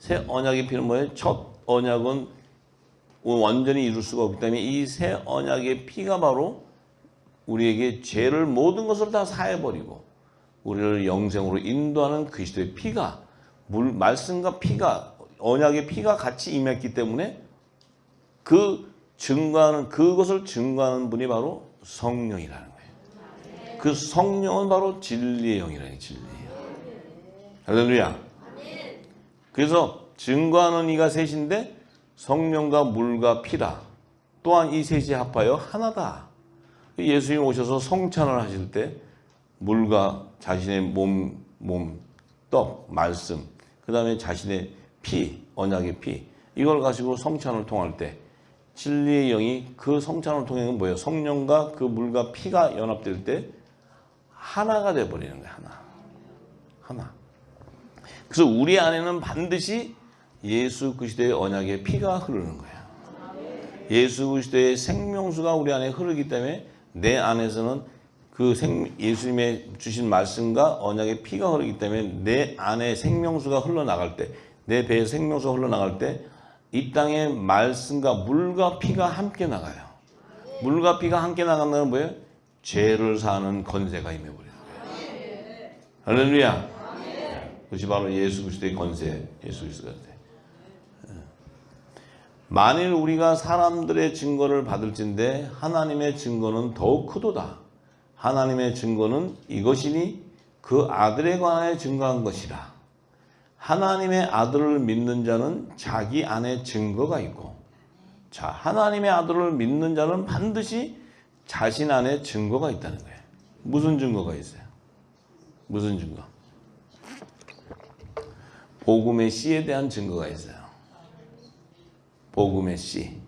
새 언약의 피는 뭐예요? 첫 언약은 완전히 이룰 수가 없기 때문에 이 새 언약의 피가 바로 우리에게 죄를 모든 것을 다 사해버리고 우리를 영생으로 인도하는 그리스도의 피가 말씀과 피가 언약의 피가 같이 임했기 때문에 그것을 증거하는 분이 바로 성령이라는 거예요. 그 성령은 바로 진리의 영이라는 거예요. 진리의 영. 할렐루야. 그래서 증거하는 이가 셋인데 성령과 물과 피라. 또한 이 셋이 합하여 하나다. 예수님 오셔서 성찬을 하실 때 물과 자신의 몸, 떡, 말씀, 그 다음에 자신의 피, 언약의 피, 이걸 가지고 성찬을 통할 때 진리의 영이 그 성찬을 통해 뭐예요? 성령과 그 물과 피가 연합될 때 하나가 되어버리는 거예요. 하나. 그래서 우리 안에는 반드시 예수 그리스도의 언약의 피가 흐르는 거예요. 예수 그리스도의 생명수가 우리 안에 흐르기 때문에 내 안에서는 그 예수님의 주신 말씀과 언약의 피가 흐르기 때문에 내 안에 생명수가 흘러나갈 때, 내 배에 생명수가 흘러나갈 때 이 땅에 말씀과 물과 피가 함께 나가요. 물과 피가 함께 나간다는 뭐예요? 죄를 사는 권세가 임해버리는 거예요. 할렐루야. 그것이 바로 예수 그리스도의 권세, 예수 그리스도의 권세. 만일 우리가 사람들의 증거를 받을진대 하나님의 증거는 더욱 크도다. 하나님의 증거는 이것이니 그 아들에 관하여 증거한 것이라. 하나님의 아들을 믿는 자는 자기 안에 증거가 있고, 자, 하나님의 아들을 믿는 자는 반드시 자신 안에 증거가 있다는 거예요. 무슨 증거가 있어요? 무슨 증거? 복음의 씨에 대한 증거가 있어요. 복음의 씨.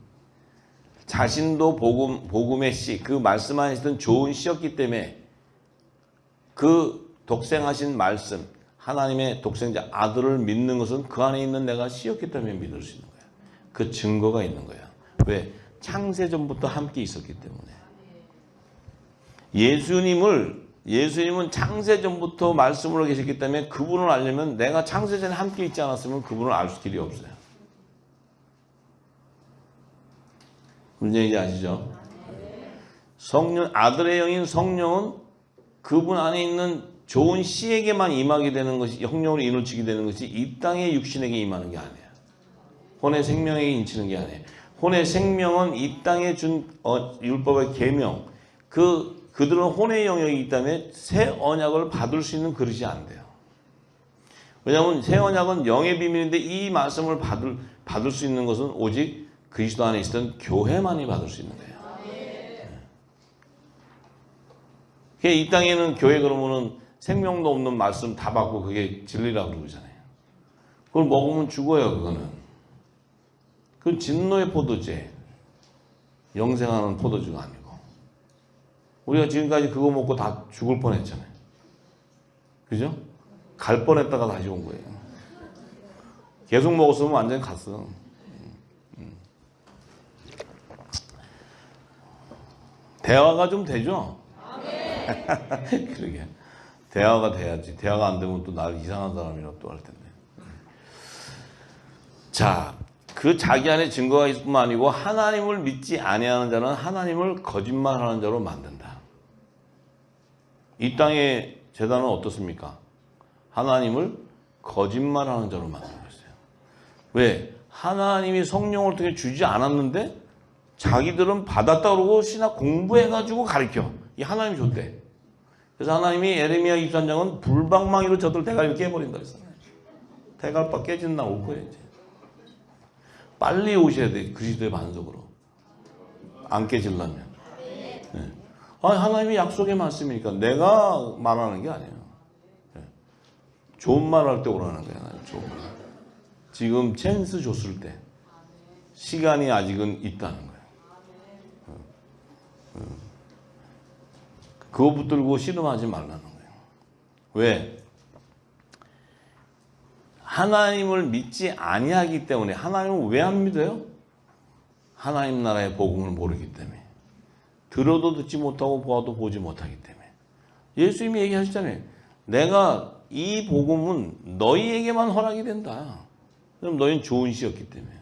자신도 복음의 씨, 그 말씀 안에 있던 좋은 씨였기 때문에 그 독생하신 말씀, 하나님의 독생자 아들을 믿는 것은 그 안에 있는 내가 씨였기 때문에 믿을 수 있는 거예요. 그 증거가 있는 거예요. 왜? 창세전부터 함께 있었기 때문에. 예수님은 창세전부터 말씀으로 계셨기 때문에 그분을 알려면 내가 창세전에 함께 있지 않았으면 그분을 알 수 길이 없어요. 무슨 얘기인지 아시죠? 아들의 영인 성령은 그분 안에 있는 좋은 씨에게만 임하게 되는 것이, 성령으로 인을치게 되는 것이 이 땅의 육신에게 임하는 게 아니에요. 혼의 생명에게 인치는 게 아니에요. 혼의 생명은 이 땅에 준 율법의 계명, 그들은 혼의 영역이기 때문에 새 언약을 받을 수 있는 그릇이 안 돼요. 왜냐하면 새 언약은 영의 비밀인데 이 말씀을 받을 수 있는 것은 오직 그리스도 안에 있었던 교회만이 받을 수 있는 거예요. 이 땅에는 교회 그러면은 생명도 없는 말씀 다 받고 그게 진리라고 그러잖아요. 그걸 먹으면 죽어요, 그거는. 그건 진노의 포도제. 영생하는 포도주가 아니고. 우리가 지금까지 그거 먹고 다 죽을 뻔했잖아요. 그죠? 갈 뻔했다가 다시 온 거예요. 계속 먹었으면 완전히 갔어. 대화가 좀 되죠? 그러게. 대화가 돼야지. 대화가 안 되면 또 나를 이상한 사람이라고 또 할 텐데. 자, 그 자기 안에 증거가 있을 뿐만 아니고 하나님을 믿지 아니하는 자는 하나님을 거짓말하는 자로 만든다. 이 땅의 제단은 어떻습니까? 하나님을 거짓말하는 자로 만들고 있어요. 왜? 하나님이 성령을 통해 주지 않았는데 자기들은 받았다 그러고 신학 공부해가지고 가르쳐. 이 하나님이 줬대. 그래서 하나님이 에레미야 23장은 불방망이로 저들 대가리를 깨버린다 그랬어요. 대갈바 깨진 날 올 거예요. 이제. 빨리 오셔야 돼. 그리스도의 반석으로. 안 깨지려면. 네. 아니, 하나님이 약속의 말씀이니까 내가 말하는 게 아니에요. 네. 좋은 말 할 때 오라는 거야. 좋은 말. 지금 찬스 줬을 때 시간이 아직은 있다는 거예요. 그거 붙들고 씨름하지 말라는 거예요. 왜? 하나님을 믿지 아니하기 때문에. 하나님을 왜 안 믿어요? 하나님 나라의 복음을 모르기 때문에. 들어도 듣지 못하고 보아도 보지 못하기 때문에. 예수님이 얘기하셨잖아요. 내가 이 복음은 너희에게만 허락이 된다. 그럼 너희는 좋은 씨였기 때문에.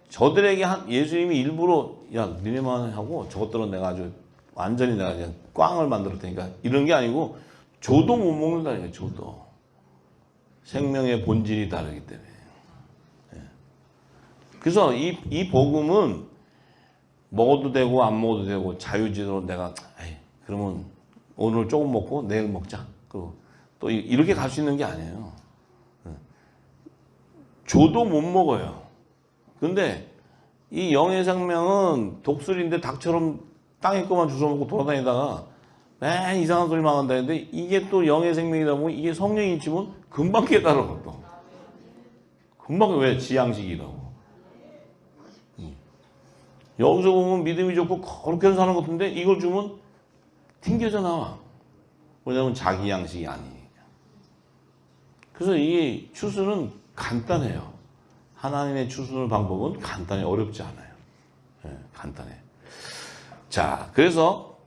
저들에게 예수님이 일부러 야 니네만 하고 저것들은 내가 아주 완전히 내가 그냥 꽝을 만들었 테니까 이런 게 아니고 줘도 못 먹는다니까. 줘도 생명의 본질이 다르기 때문에. 그래서 이 복음은 먹어도 되고 안 먹어도 되고 자유지로 내가 그러면 오늘 조금 먹고 내일 먹자. 또 이렇게 갈 수 있는 게 아니에요. 줘도 못 먹어요. 근데 이 영의 생명은 독수리인데 닭처럼 땅에 거만 주워 먹고 돌아다니다가 맨 이상한 소리만 한다는데 이게 또 영의 생명이다 보면 이게 성령이 있으면 금방 깨달아. 또 금방. 왜? 지양식이라고. 여기서 보면 믿음이 좋고 그렇게 사는 것 같은데 이걸 주면 튕겨져 나와. 왜냐하면 자기 양식이 아니니까. 그래서 이 추수는 간단해요. 하나님의 추수의 방법은 간단해. 어렵지 않아요. 간단해. 자, 그래서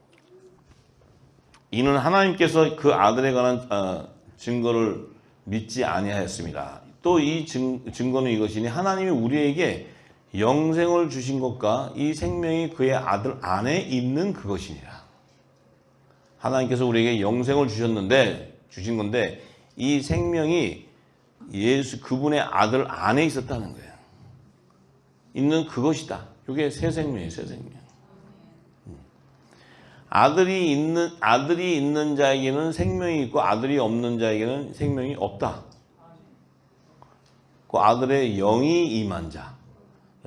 이는 하나님께서 그 아들에 관한 증거를 믿지 아니하였습니다. 또 이 증거는 이것이니 하나님이 우리에게 영생을 주신 것과 이 생명이 그의 아들 안에 있는 그것이니라. 하나님께서 우리에게 영생을 주신 건데 이 생명이 그분의 아들 안에 있었다는 거예요. 있는 그것이다. 이게 새 생명이에요. 새 생명. 아들이 있는 자에게는 생명이 있고 아들이 없는 자에게는 생명이 없다. 그 아들의 영이 임한 자,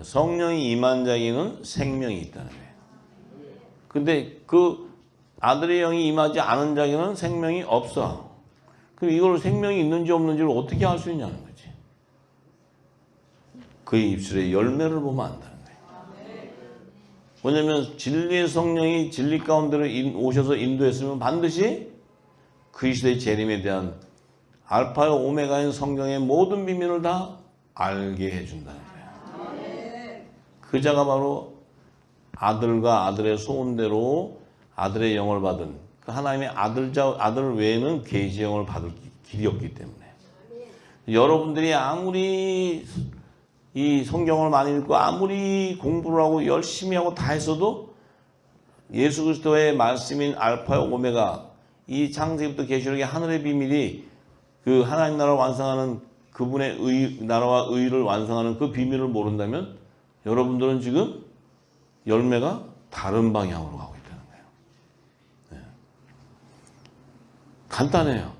성령이 임한 자에게는 생명이 있다는 거예요. 근데 그 아들의 영이 임하지 않은 자에게는 생명이 없어. 그럼 이걸 생명이 있는지 없는지를 어떻게 알 수 있냐는 거지. 그의 입술의 열매를 보면 안다는 거예요. 왜냐하면 진리의 성령이 진리 가운데로 오셔서 인도했으면 반드시 그리스도의 재림에 대한 알파와 오메가인 성경의 모든 비밀을 다 알게 해준다는 거예요. 그 자가 바로 아들과 아들의 소원대로 아들의 영을 받은 그 하나님의 아들 외에는 계시의 영을 받을 길이 없기 때문에 여러분들이 아무리 이 성경을 많이 읽고 아무리 공부를 하고 열심히 하고 다 했어도 예수 그리스도의 말씀인 알파와 오메가 이 창세기부터 계시록의 하늘의 비밀이 그 하나님 나라를 완성하는 그분의 나라와 의를 완성하는 그 비밀을 모른다면 여러분들은 지금 열매가 다른 방향으로 가고 있다는 거예요. 네. 간단해요.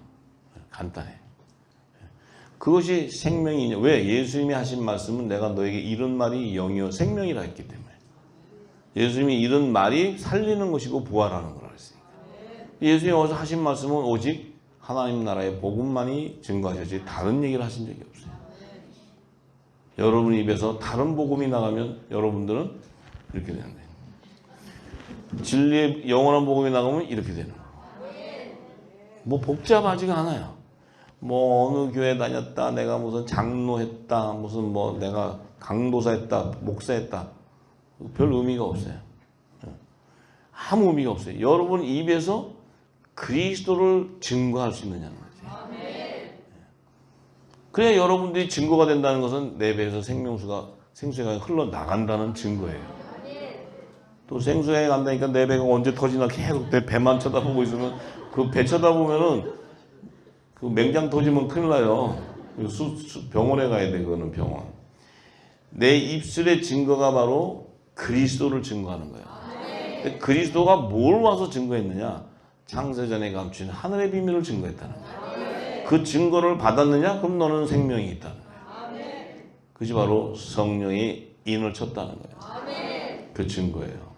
간단해. 그것이 생명이냐. 왜? 예수님이 하신 말씀은 내가 너에게 이른 말이 영이요 생명이라 했기 때문에. 예수님이 이른 말이 살리는 것이고 부활하는 거라 했으니까. 예수님이 어디서 하신 말씀은 오직 하나님 나라의 복음만이 증거하셨지 다른 얘기를 하신 적이 없어요. 여러분 입에서 다른 복음이 나가면 여러분들은 이렇게 되는 거예요. 진리의 영원한 복음이 나가면 이렇게 되는 거예요. 뭐 복잡하지가 않아요. 뭐 어느 교회 다녔다, 내가 무슨 장로했다, 무슨 뭐 내가 강도사했다, 목사했다, 별 의미가 없어요. 아무 의미가 없어요. 여러분 입에서 그리스도를 증거할 수 있느냐는 거지. 그래야 여러분들이 증거가 된다는 것은 내 배에서 생수가 흘러나간다는 증거예요. 또 생수에 간다니까 내 배가 언제 터지나 계속 내 배만 쳐다보고 있으면 그 배 쳐다보면은 그 맹장 터지면 큰일 나요. 병원에 가야 돼. 그거는 병원. 내 입술의 증거가 바로 그리스도를 증거하는 거예요. 근데 그리스도가 뭘 와서 증거했느냐? 창세전에 감춘 하늘의 비밀을 증거했다는 거예요. 그 증거를 받았느냐? 그럼 너는 생명이 있다는 거예요. 그것이 바로 성령이 인을 쳤다는 거예요. 그 증거예요.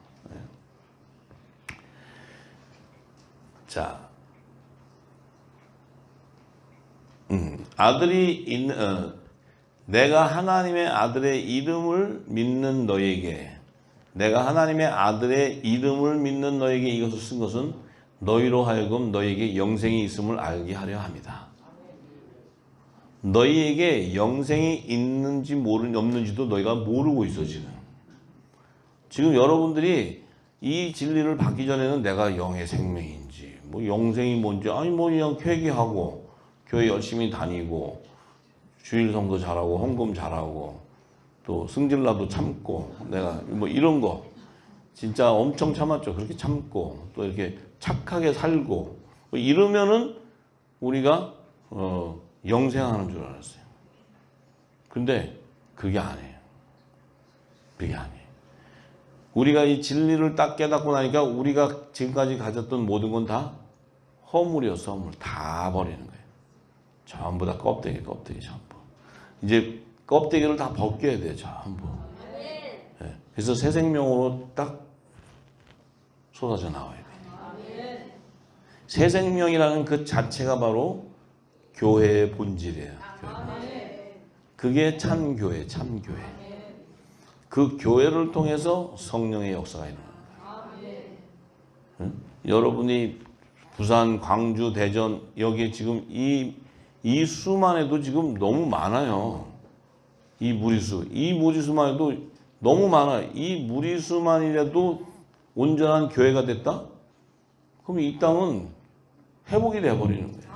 자, 내가 하나님의 아들의 이름을 믿는 너에게, 내가 하나님의 아들의 이름을 믿는 너에게 이것을 쓴 것은 너희로 하여금 너희에게 영생이 있음을 알게 하려 합니다. 너희에게 영생이 있는지 없는지도 너희가 모르고 있어 지금. 지금 여러분들이 이 진리를 받기 전에는 내가 영의 생명인지, 뭐 영생이 뭔지, 아니 뭐 그냥 회개하고 교회 열심히 다니고 주일 성도 잘하고 헌금 잘하고 또 승질나도 참고 내가 뭐 이런 거 진짜 엄청 참았죠. 그렇게 참고 또 이렇게 착하게 살고 뭐 이러면은 우리가 영생하는 줄 알았어요. 근데 그게 아니에요. 그게 아니에요. 우리가 이 진리를 딱 깨닫고 나니까 우리가 지금까지 가졌던 모든 건 다 허물이었어. 허물 다 버리는 거예요. 전부 다 껍데기 전부. 이제 껍데기를 다 벗겨야 돼요. 전부. 네. 그래서 새 생명으로 딱 쏟아져 나와야 돼요. 새 생명이라는 그 자체가 바로 교회의 본질이에요. 그게 참 교회, 참 교회. 그 교회를 통해서 성령의 역사가 일어나는 거예요. 응? 여러분이 부산, 광주, 대전 여기에 지금 이 수만 해도 지금 너무 많아요. 이 무리수만 해도 너무 많아요. 이 무리수만이라도 온전한 교회가 됐다? 그럼 이 땅은 회복이 돼버리는 거예요.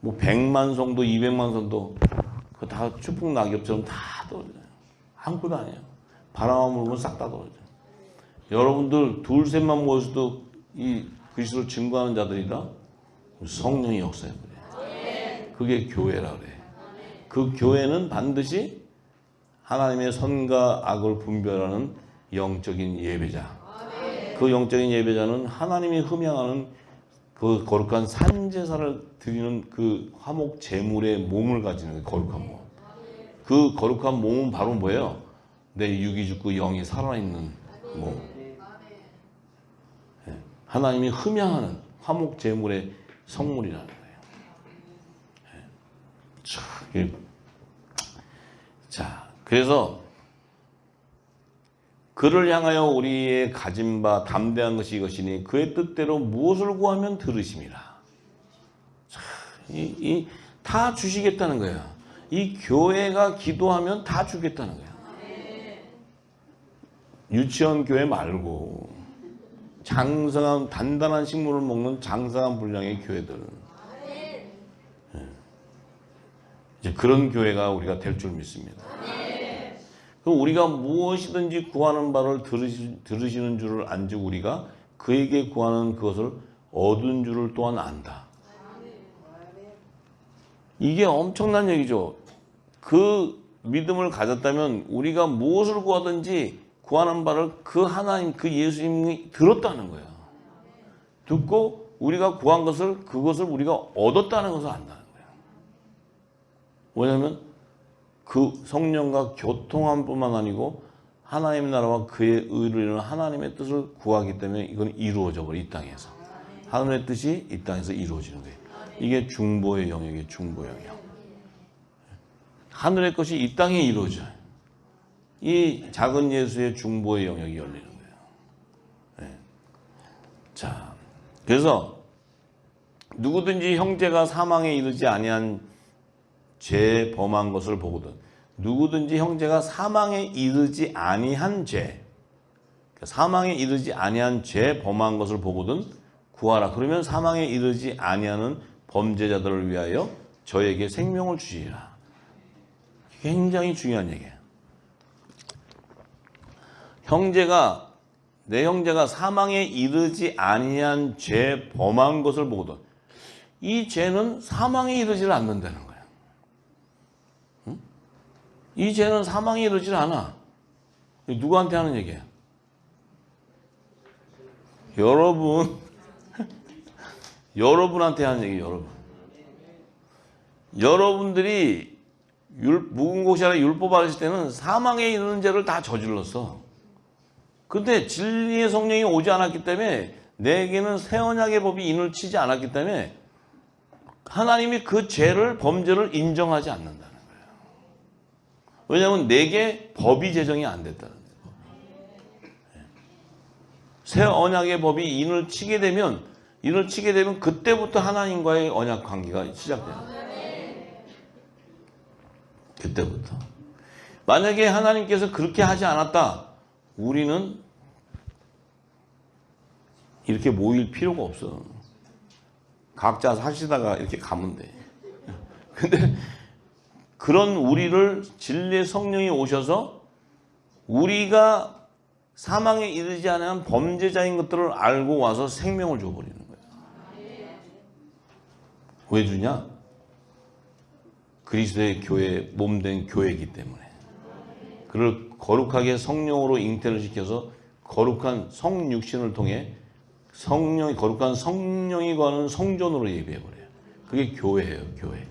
뭐 100만 성도, 200만 성도 그거 다 추풍 낙엽처럼 다 떨어져요. 아무것도 아니에요. 바람만 불면 싹 다 떨어져요. 여러분들 둘셋만 모여서도 이 그리스도를 증거하는 자들이다. 성령의 역사예요. 그게 교회라 그래. 그 교회는 반드시 하나님의 선과 악을 분별하는 영적인 예배자. 그 영적인 예배자는 하나님이 흠양하는 그 거룩한 산제사를 드리는 그 화목 제물의 몸을 가지는 거룩한 몸. 그 거룩한 몸은 바로 뭐예요? 내 육이 죽고 영이 살아있는 몸. 하나님이 흠양하는 화목 제물의 성물이라는 거예요. 자, 그래서 그를 향하여 우리의 가진 바 담대한 것이 이것이니 그의 뜻대로 무엇을 구하면 들으심이라. 다 주시겠다는 거야. 이 교회가 기도하면 다 주겠다는 거야. 유치원 교회 말고 장성한 단단한 식물을 먹는 장성한 분량의 교회들. 이제 그런 교회가 우리가 될 줄 믿습니다. 그럼 우리가 무엇이든지 구하는 바를 들으시는 줄을 안지 우리가 그에게 구하는 그것을 얻은 줄을 또한 안다. 이게 엄청난 얘기죠. 그 믿음을 가졌다면 우리가 무엇을 구하든지 구하는 바를 그 하나님, 그 예수님이 들었다는 거예요. 듣고 우리가 구한 것을 그것을 우리가 얻었다는 것을 안다는 거예요. 왜냐하면 그 성령과 교통한 뿐만 아니고 하나님의 나라와 그의 의를 이루는 하나님의 뜻을 구하기 때문에 이건 이루어져 버려. 이 땅에서 하늘의 뜻이 이 땅에서 이루어지는 거예요. 이게 중보의 영역이에요. 중보의 영역. 하늘의 것이 이 땅에 이루어져요. 이 작은 예수의 중보의 영역이 열리는 거예요. 네. 자, 그래서 누구든지 형제가 사망에 이르지 아니한 죄 범한 것을 보거든. 누구든지 형제가 사망에 이르지 아니한 죄, 사망에 이르지 아니한 죄 범한 것을 보거든 구하라. 그러면 사망에 이르지 아니하는 범죄자들을 위하여 저에게 생명을 주시리라. 굉장히 중요한 얘기예요. 내 형제가 사망에 이르지 아니한 죄 범한 것을 보거든. 이 죄는 사망에 이르지를 않는다는 거예요. 응? 이 죄는 사망에 이르지를 않아. 누구한테 하는 얘기야? 여러분한테 하는 얘기예요. 여러분들이 무궁곡이나 율법 아래실 때는 사망에 이르는 죄를 다 저질렀어. 근데 진리의 성령이 오지 않았기 때문에 내게는 새 언약의 법이 인을 치지 않았기 때문에 하나님이 그 죄를 범죄를 인정하지 않는다는 거예요. 왜냐하면 내게 법이 제정이 안 됐다는 거예요. 새 언약의 법이 인을 치게 되면 그때부터 하나님과의 언약 관계가 시작되는 거예요. 그때부터. 만약에 하나님께서 그렇게 하지 않았다. 우리는 이렇게 모일 필요가 없어. 각자 사시다가 이렇게 가면 돼. 근데 그런 우리를 진리의 성령이 오셔서 우리가 사망에 이르지 않은 범죄자인 것들을 알고 와서 생명을 줘버리는 거예요. 왜 주냐? 그리스도의 교회, 몸된 교회이기 때문에. 그를 거룩하게 성령으로 잉태를 시켜서 거룩한 성육신을 통해 거룩한 성령이 거하는 성전으로 예비해버려요. 그게 교회예요, 교회.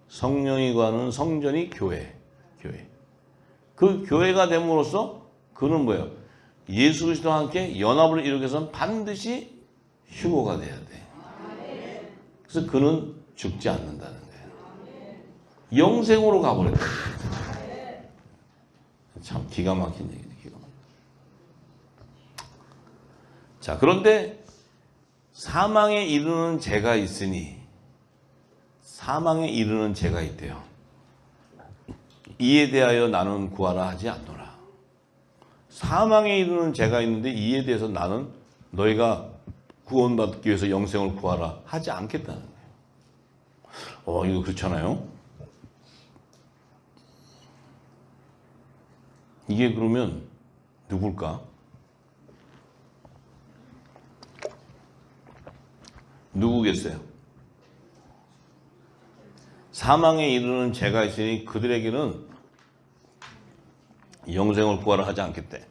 성령이 거하는 성전이 교회. 그 교회가 됨으로써 그는 뭐예요? 예수 그리스도와 함께 연합을 이루기 위해서는 반드시 휴거가 돼야 돼. 그래서 그는 죽지 않는다는 거예요. 영생으로 가버렸다. 참 기가 막힌 얘기네, 기가 막힌. 자, 그런데 사망에 이르는 죄가 있으니, 사망에 이르는 죄가 있대요. 이에 대하여 나는 구하라 하지 않노라. 사망에 이르는 죄가 있는데 이에 대해서 나는 너희가 구원받기 위해서 영생을 구하라 하지 않겠다는 거예요. 이거 그렇잖아요. 이게 그러면 누굴까? 누구겠어요? 사망에 이르는 죄가 있으니 그들에게는 영생을 구하라 하지 않겠대.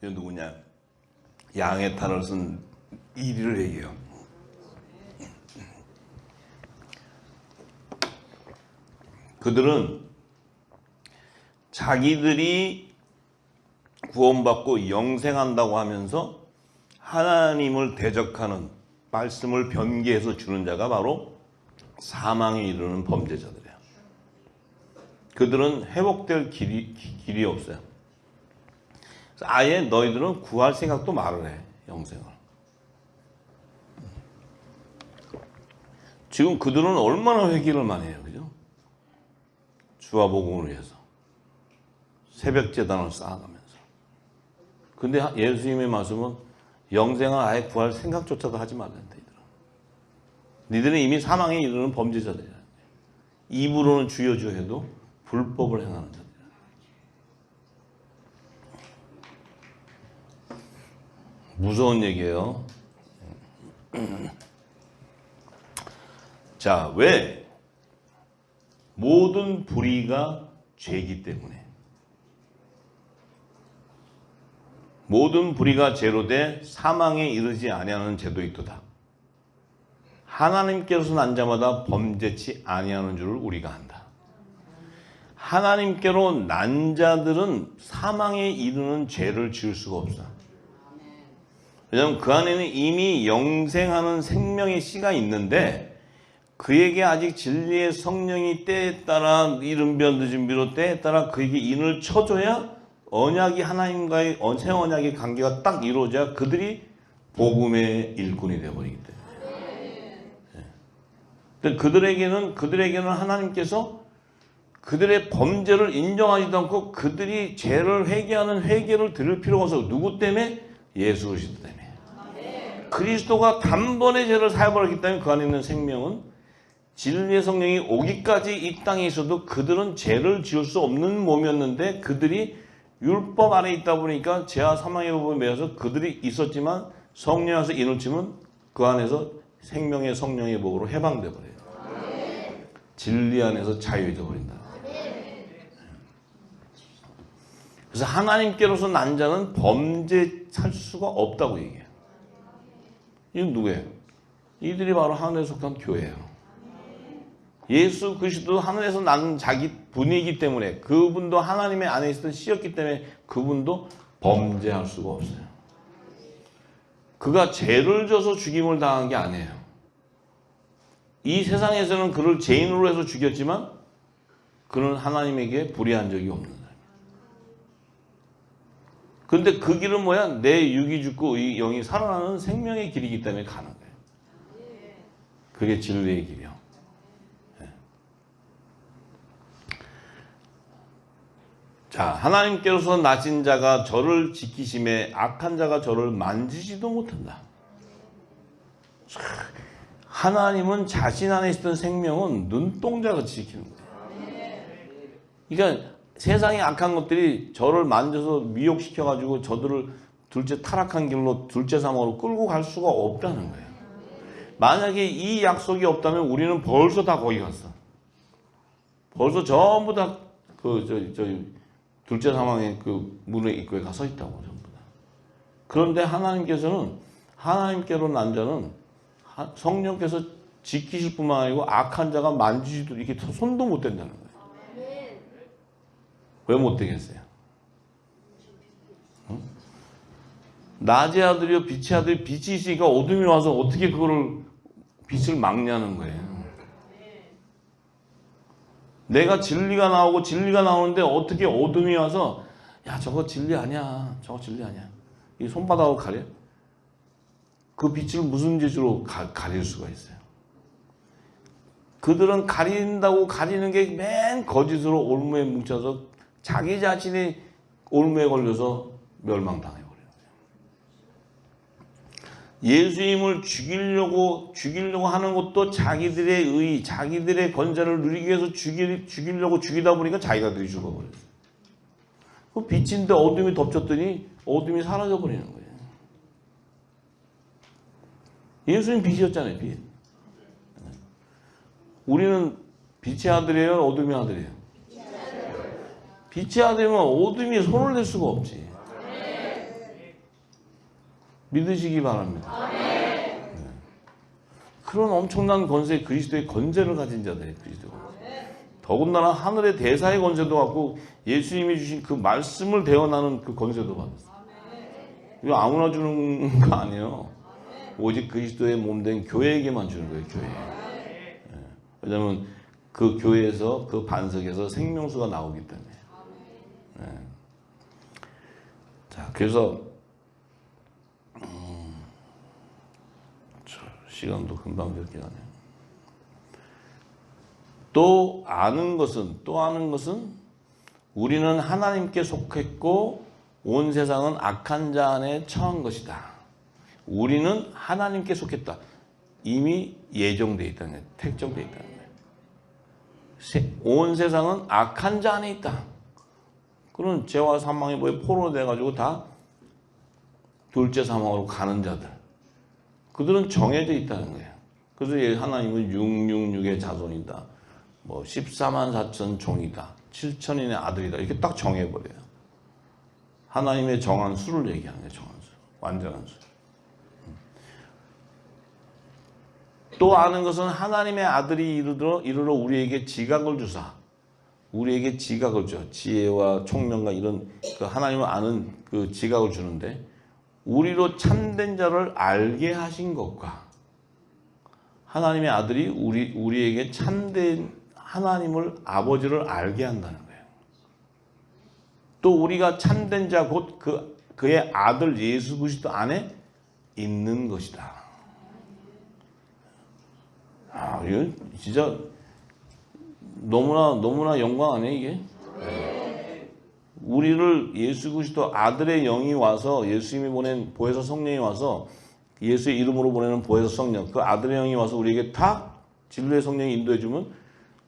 이거 누구냐? 양의 탈을 쓴 이리를 얘기해요. 그들은 자기들이 구원받고 영생한다고 하면서 하나님을 대적하는 말씀을 변개해서 주는 자가 바로 사망에 이르는 범죄자들이에요. 그들은 회복될 길이 없어요. 아예 너희들은 구할 생각도 말을 해, 영생을. 지금 그들은 얼마나 회개를 많이 해요, 그죠? 주와 복음을 위해서 새벽 제단을 쌓아가면서. 근데 예수님의 말씀은 영생을 아예 구할 생각조차도 하지 말란다. 니들은 이미 사망에 이르는 범죄자들이야. 입으로는 주여 주여 해도 불법을 행하는 자들이야. 무서운 얘기예요. 자, 왜? 모든 불의가 죄이기 때문에. 모든 불의가 죄로 돼 사망에 이르지 아니하는 죄도 있도다. 하나님께로서 난 자마다 범죄치 아니하는 줄을 우리가 안다. 하나님께로 난 자들은 사망에 이르는 죄를 지을 수가 없어. 왜냐하면 그 안에는 이미 영생하는 생명의 씨가 있는데 그에게 아직 진리의 성령이 때에 따라 이른변 늦은 비로 때에 따라 그에게 인을 쳐줘야 언약이 하나님과의 새 언약의 관계가 딱 이루어져야 그들이 복음의 일꾼이 되어버리기 때문에. 그들에게는 하나님께서 그들의 범죄를 인정하지도 않고 그들이 죄를 회개하는 회개를 들을 필요가 없어. 누구 때문에? 예수 그리스도 때문에. 그리스도가 단번에 죄를 사해버렸기 때문에 그 안에 있는 생명은 진리의 성령이 오기까지 이 땅에 있어도 그들은 죄를 지을 수 없는 몸이었는데 그들이 율법 안에 있다 보니까 죄와 사망의 법에 매여서 그들이 있었지만 성령 안에서 인을 치면 그 안에서 생명의 성령의 복으로 해방돼 버려요. 진리 안에서 자유해져 버린다. 그래서 하나님께로서 난 자는 범죄할 수가 없다고 얘기해요. 이건 누구예요? 이들이 바로 하늘에 속한 교회예요. 예수 그리스도 하늘에서 난 자기 분이기 때문에 그분도 하나님의 안에 있었던 씨였기 때문에 그분도 범죄할 수가 없어요. 그가 죄를 져서 죽임을 당한 게 아니에요. 이 세상에서는 그를 죄인으로 해서 죽였지만 그는 하나님에게 불의한 적이 없는 사람이에요. 그런데 그 길은 뭐야? 내 육이 죽고 이 영이 살아나는 생명의 길이기 때문에 가는 거예요. 그게 진리의 길이요. 자, 하나님께로서 나신 자가 저를 지키심에 악한 자가 저를 만지지도 못한다. 하나님은 자신 안에 있었던 생명은 눈동자같이 지키는 거예요. 그러니까 세상의 악한 것들이 저를 만져서 미혹시켜가지고 저들을 둘째 타락한 길로 둘째 사망으로 끌고 갈 수가 없다는 거예요. 만약에 이 약속이 없다면 우리는 벌써 다 거기 갔어. 벌써 전부 다 둘째 사망의 그 문의 입구에 가 서 있다고 전부 다. 그런데 하나님께서는 하나님께로 난 자는 성령께서 지키실 뿐만 아니고 악한 자가 만지지도 이렇게 손도 못 댄다는 거예요. 왜 못 되겠어요? 응? 낮의 아들이요 빛의 아들이 빛이 있으니까 어둠이 와서 어떻게 그거를 빛을 막냐는 거예요. 내가 진리가 나오고 진리가 나오는데 어떻게 어둠이 와서 야 저거 진리 아니야. 저거 진리 아니야. 이 손바닥으로 가려? 그 빛을 무슨 재주로 가릴 수가 있어요. 그들은 가린다고 가리는 게 맨 거짓으로 올무에 뭉쳐서 자기 자신이 올무에 걸려서 멸망당해버려요. 예수님을 죽이려고 하는 것도 자기들의 의, 자기들의 권세를 누리기 위해서 죽이려고 죽이다 보니까 자기가들이 죽어버렸어요. 그 빛인데 어둠이 덮쳤더니 어둠이 사라져버리는 거예요. 예수님 빛이었잖아요, 빛. 우리는 빛의 아들이에요, 어둠의 아들이에요? 빛의 아들이면 어둠이 손을 댈 수가 없지. 믿으시기 바랍니다. 네. 그런 엄청난 권세, 그리스도의 권세를 가진 자들이 그리스도. 더군다나 하늘의 대사의 권세도 갖고 예수님이 주신 그 말씀을 대언하는 그 권세도 받았어요. 이거 아무나 주는 거 아니에요. 오직 그리스도의 몸된 교회에게만 주는 거예요, 교회. 네. 왜냐하면 그 교회에서, 그 반석에서 생명수가 나오기 때문에. 네. 자, 그래서 시간도 금방 되긴 하네요. 또 아는 것은 우리는 하나님께 속했고 온 세상은 악한 자 안에 처한 것이다. 우리는 하나님께 속했다. 이미 예정되어 있다는 거예요. 택정되어 있다는 거예요. 온 세상은 악한 자 안에 있다. 그런 죄와 사망의 법에 포로가 돼가지고 다 둘째 사망으로 가는 자들. 그들은 정해져 있다는 거예요. 그래서 하나님은 666의 자손이다. 뭐 14만 4천 종이다. 7천인의 아들이다. 이렇게 딱 정해버려요. 하나님의 정한 수를 얘기하는 거예요. 정한 수. 완전한 수. 또 아는 것은 하나님의 아들이 이르러 우리에게 지각을 주사. 우리에게 지각을 줘. 지혜와 총명과 이런 그 하나님을 아는 그 지각을 주는데 우리로 참된 자를 알게 하신 것과 하나님의 아들이 우리에게 참된 하나님을 아버지를 알게 한다는 거예요. 또 우리가 참된 자 곧 그의 아들 예수 그리스도 안에 있는 것이다. 아, 이거 진짜 너무나 영광 아니에요, 이게? 우리를 예수 그리스도 아들의 영이 와서 예수님이 보낸 보혜사 성령이 와서 예수의 이름으로 보내는 보혜사 성령 그 아들의 영이 와서 우리에게 다 진리의 성령이 인도해 주면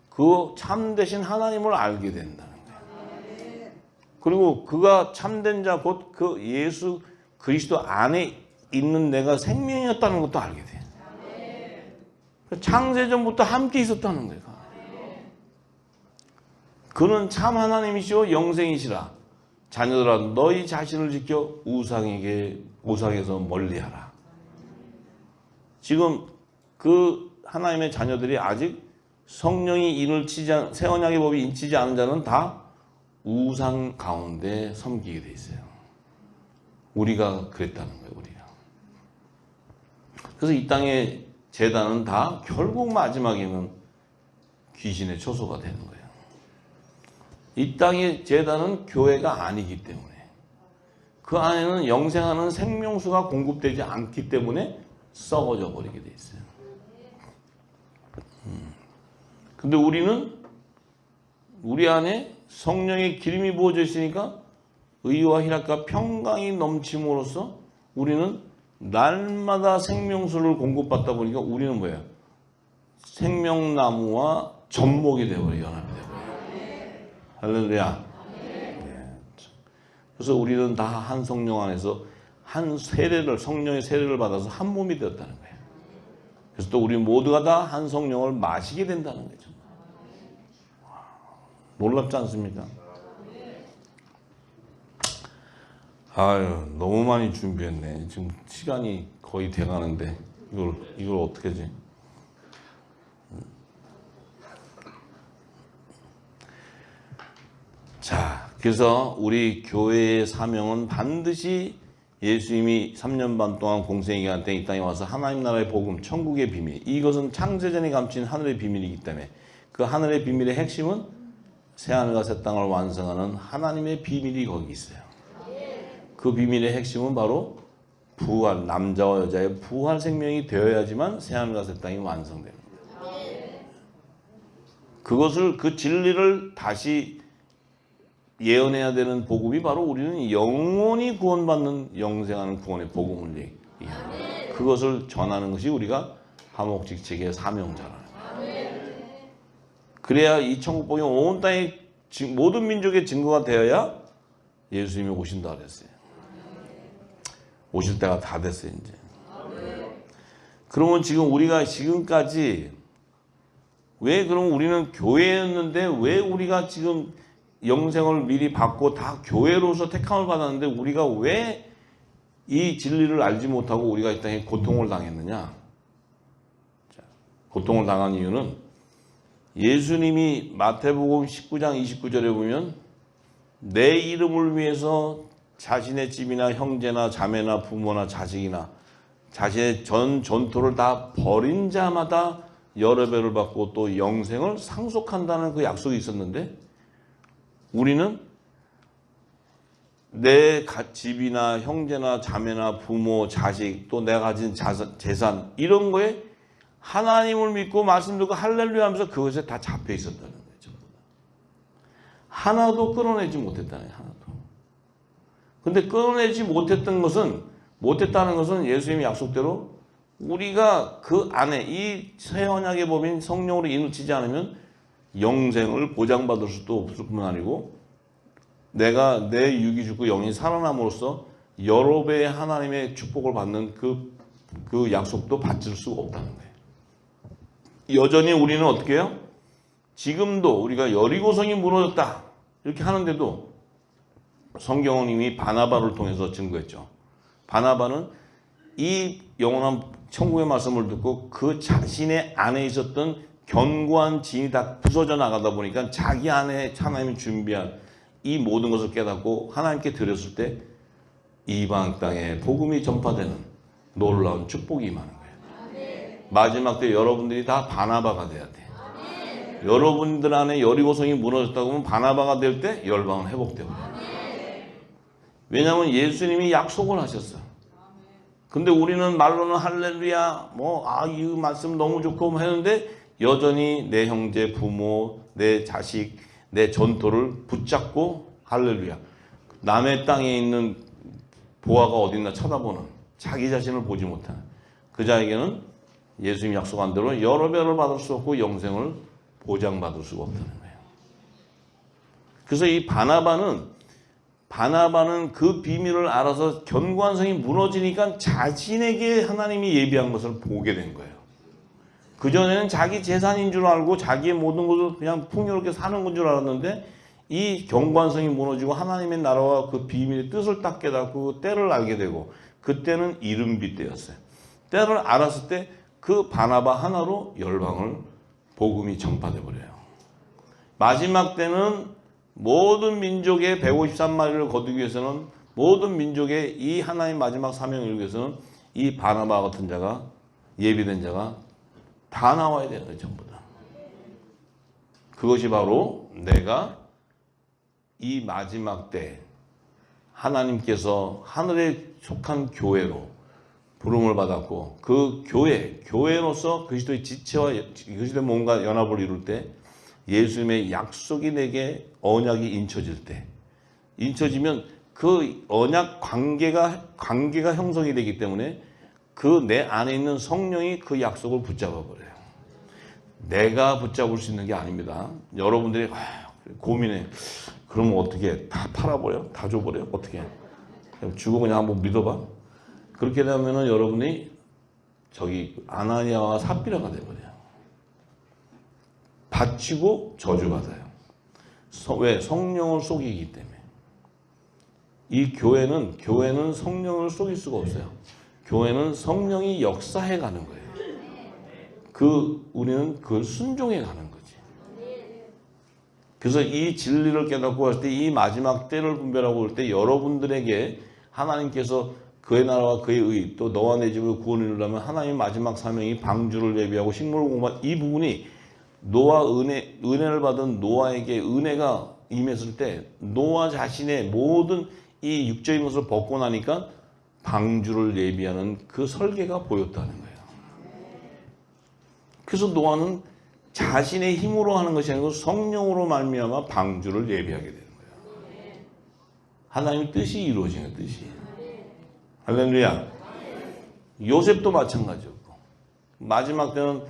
그 참되신 하나님을 알게 된다는 거예요. 그리고 그가 참된 자 곧 그 예수 그리스도 안에 있는 내가 생명이었다는 것도 알게 돼요. 창세전부터 함께 있었다는 거예요. 그는 참 하나님이시오 영생이시라. 자녀들아 너희 자신을 지켜 우상에서 멀리하라. 지금 그 하나님의 자녀들이 아직 성령이 인을 치지 새 언약의 법이 인치지 않은 자는 다 우상 가운데 섬기게 돼 있어요. 우리가 그랬다는 거예요. 우리가. 그래서 이 땅의 제단은 다 결국 마지막에는 귀신의 초소가 되는 거예요. 이 땅의 제단은 교회가 아니기 때문에 그 안에는 영생하는 생명수가 공급되지 않기 때문에 썩어져 버리게 돼 있어요. 근데 우리는 우리 안에 성령의 기름이 부어져 있으니까 의와 희락과 평강이 넘침으로써 우리는 날마다 생명수를 공급받다 보니까 우리는 뭐예요? 생명나무와 접목이 되어버려요. 연합이 되어버려요. 할렐루야. 네. 그래서 우리는 다 한 성령 안에서 한 세례를, 성령의 세례를 받아서 한 몸이 되었다는 거예요. 그래서 또 우리 모두가 다 한 성령을 마시게 된다는 거죠. 놀랍지 않습니까? 아유, 너무 많이 준비했네. 지금 시간이 거의 돼가는데 이걸 어떻게 하지? 자, 그래서 우리 교회의 사명은 반드시 예수님이 3년 반 동안 공생애기간 때 이 땅에 와서 하나님 나라의 복음, 천국의 비밀, 이것은 창세전에 감춘 하늘의 비밀이기 때문에 그 하늘의 비밀의 핵심은 새하늘과 새 땅을 완성하는 하나님의 비밀이 거기 있어요. 그 비밀의 핵심은 바로 부활, 남자와 여자의 부활 생명이 되어야지만 새하늘과 새 땅이 완성되는 거예요. 그것을, 그 진리를 다시 예언해야 되는 복음이 바로 우리는 영원히 구원받는 영생하는 구원의 복음을 얘기합니다. 그것을 전하는 것이 우리가 하목직책의 사명자라는 거예요. 그래야 이 천국복이 온 땅의 모든 민족의 증거가 되어야 예수님이 오신다 그랬어요. 오실 때가 다 됐어요, 이제. 그러면 지금 우리가 지금까지 왜 그럼 우리는 교회였는데 왜 우리가 지금 영생을 미리 받고 다 교회로서 택함을 받았는데 우리가 왜 이 진리를 알지 못하고 우리가 이 땅에 고통을 당했느냐? 고통을 당한 이유는 예수님이 마태복음 19장 29절에 보면 내 이름을 위해서 자신의 집이나 형제나 자매나 부모나 자식이나 자신의 전 전토를 다 버린 자마다 여러 배를 받고 또 영생을 상속한다는 그 약속이 있었는데 우리는 내 집이나 형제나 자매나 부모, 자식, 또 내가 가진 재산 이런 거에 하나님을 믿고 말씀 듣고 할렐루야 하면서 그것에 다 잡혀 있었다는 거예요. 하나도 끌어내지 못했다는 거예요. 하나도. 근데 끌어내지 못했다는 것은 예수님의 약속대로 우리가 그 안에 이 새 언약의 법인 성령으로 인치지 않으면 영생을 보장받을 수도 없을 뿐만 아니고 내가 내 육이 죽고 영이 살아남으로써 여러 배의 하나님의 축복을 받는 그 약속도 받을 수가 없다는 거예요. 여전히 우리는 어떻게 해요? 지금도 우리가 여리고성이 무너졌다 이렇게 하는데도 성경은 이미 바나바를 통해서 증거했죠. 바나바는 이 영원한 천국의 말씀을 듣고 그 자신의 안에 있었던 견고한 진이 다 부서져 나가다 보니까 자기 안에 하나님이 준비한 이 모든 것을 깨닫고 하나님께 드렸을 때 이방 땅에 복음이 전파되는 놀라운 축복이 임하는 거예요. 마지막 때 여러분들이 다 바나바가 돼야 돼. 여러분들 안에 여리고성이 무너졌다고 하면 바나바가 될 때 열방은 회복되고. 왜냐하면 예수님이 약속을 하셨어요. 근데 우리는 말로는 할렐루야, 이 말씀 너무 좋고 했는데 여전히 내 형제, 부모, 내 자식, 내 전토를 붙잡고 할렐루야. 남의 땅에 있는 보아가 어딨나 쳐다보는 자기 자신을 보지 못하는 그 자에게는 예수님이 약속한 대로 여러 배를 받을 수 없고 영생을 보장받을 수가 없다는 거예요. 그래서 이 바나바는 그 비밀을 알아서 견고한 성이 무너지니까 자신에게 하나님이 예비한 것을 보게 된 거예요. 그전에는 자기 재산인 줄 알고 자기의 모든 것을 그냥 풍요롭게 사는 건 줄 알았는데 이 견고한 성이 무너지고 하나님의 나라와 그 비밀의 뜻을 딱 깨닫고 때를 알게 되고 그때는 이른비 때였어요. 때를 알았을 때 그 바나바 하나로 열방을 복음이 전파돼 버려요. 마지막 때는 모든 민족의 153마리를 거두기 위해서는 모든 민족의 이 하나님 마지막 사명을 이루기 위해서는 이 바나바 같은 자가 예비된 자가 다 나와야 되는 거예요. 전부 다. 그것이 바로 내가 이 마지막 때 하나님께서 하늘에 속한 교회로 부름을 받았고 그 교회로서 그리스도의 지체와 그리스도의 몸과 연합을 이룰 때 예수님의 약속이 내게 언약이 인쳐지면 그 언약 관계가 형성이 되기 때문에 그 내 안에 있는 성령이 그 약속을 붙잡아 버려요. 내가 붙잡을 수 있는 게 아닙니다. 여러분들이 고민해. 그러면 어떻게 다 팔아버려? 다 줘버려? 어떻게? 주고 그냥 한번 믿어봐. 그렇게 되면은 여러분이 저기 아나니아와 삽비라가 돼버려요. 바치고 저주받아요. 왜? 성령을 속이기 때문에. 이 교회는 성령을 속일 수가 없어요. 교회는 성령이 역사해 가는 거예요. 우리는 그걸 순종해 가는 거지. 그래서 이 진리를 깨닫고 할 때, 이 마지막 때를 분별하고 올 때 여러분들에게 하나님께서 그의 나라와 그의 의, 또 너와 내 집을 구원을 이루려면 하나님의 마지막 사명이 방주를 예비하고 식물을 공부한 이 부분이 은혜를 받은 노아에게 은혜가 임했을 때 노아 자신의 모든 이 육적인 것을 벗고 나니까 방주를 예비하는 그 설계가 보였다는 거예요. 그래서 노아는 자신의 힘으로 하는 것이 아니고 성령으로 말미암아 방주를 예비하게 되는 거예요. 하나님의 뜻이 이루어지는 뜻이. 할렐루야. 요셉도 마찬가지였고 마지막 때는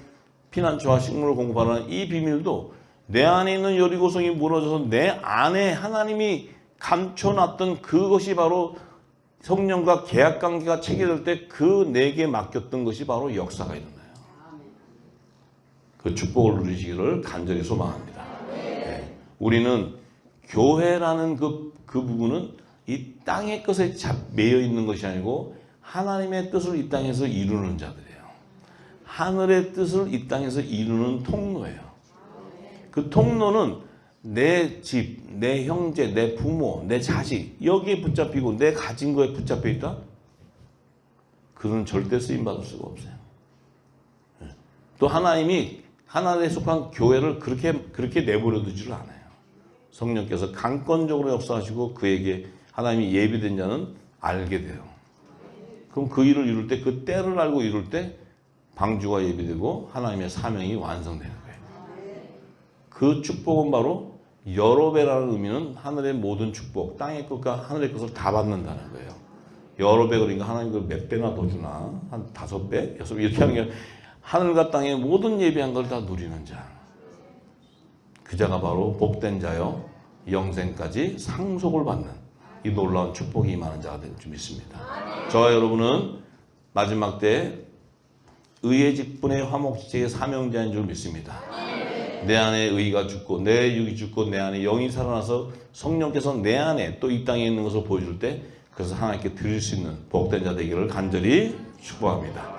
피난처와 식물을 공급하는 이 비밀도 내 안에 있는 여리고성이 무너져서 내 안에 하나님이 감춰놨던 그것이 바로 성령과 계약관계가 체결될 때 그 내게 맡겼던 것이 바로 역사가 일어나요. 그 축복을 누리시기를 간절히 소망합니다. 네. 우리는 교회라는 그 부분은 이 땅의 것에 매여 있는 것이 아니고 하나님의 뜻을 이 땅에서 이루는 자들이에요. 하늘의 뜻을 이 땅에서 이루는 통로예요. 그 통로는 내 집, 내 형제, 내 부모, 내 자식 여기에 붙잡히고 내 가진 거에 붙잡혀 있다? 그는 절대 쓰임받을 수가 없어요. 또 하나님이 하나님에 속한 교회를 그렇게 내버려 두지를 않아요. 성령께서 강권적으로 역사하시고 그에게 하나님이 예비된 자는 알게 돼요. 그럼 그 일을 이룰 때 그 때를 알고 이룰 때 방주가 예비되고 하나님의 사명이 완성되는 거예요. 그 축복은 바로 여러 배라는 의미는 하늘의 모든 축복, 땅의 것과 하늘의 것을 다 받는다는 거예요. 여러 배 그러니까 하나님 그걸 몇 배나 더 주나? 한 5배? 6배? 이렇게 하는 게 하늘과 땅의 모든 예비한 걸 다 누리는 자. 그 자가 바로 복된 자요. 영생까지 상속을 받는 이 놀라운 축복이 임하는 자가 될 줄 믿습니다. 저와 여러분은 마지막 때 의의 직분의 화목지체의 사명자인 줄 믿습니다. 내 안에 의가 죽고 내 육이 죽고 내 안에 영이 살아나서 성령께서 내 안에 또 이 땅에 있는 것을 보여줄 때 그래서 하나님께 드릴 수 있는 복된 자 되기를 간절히 축복합니다.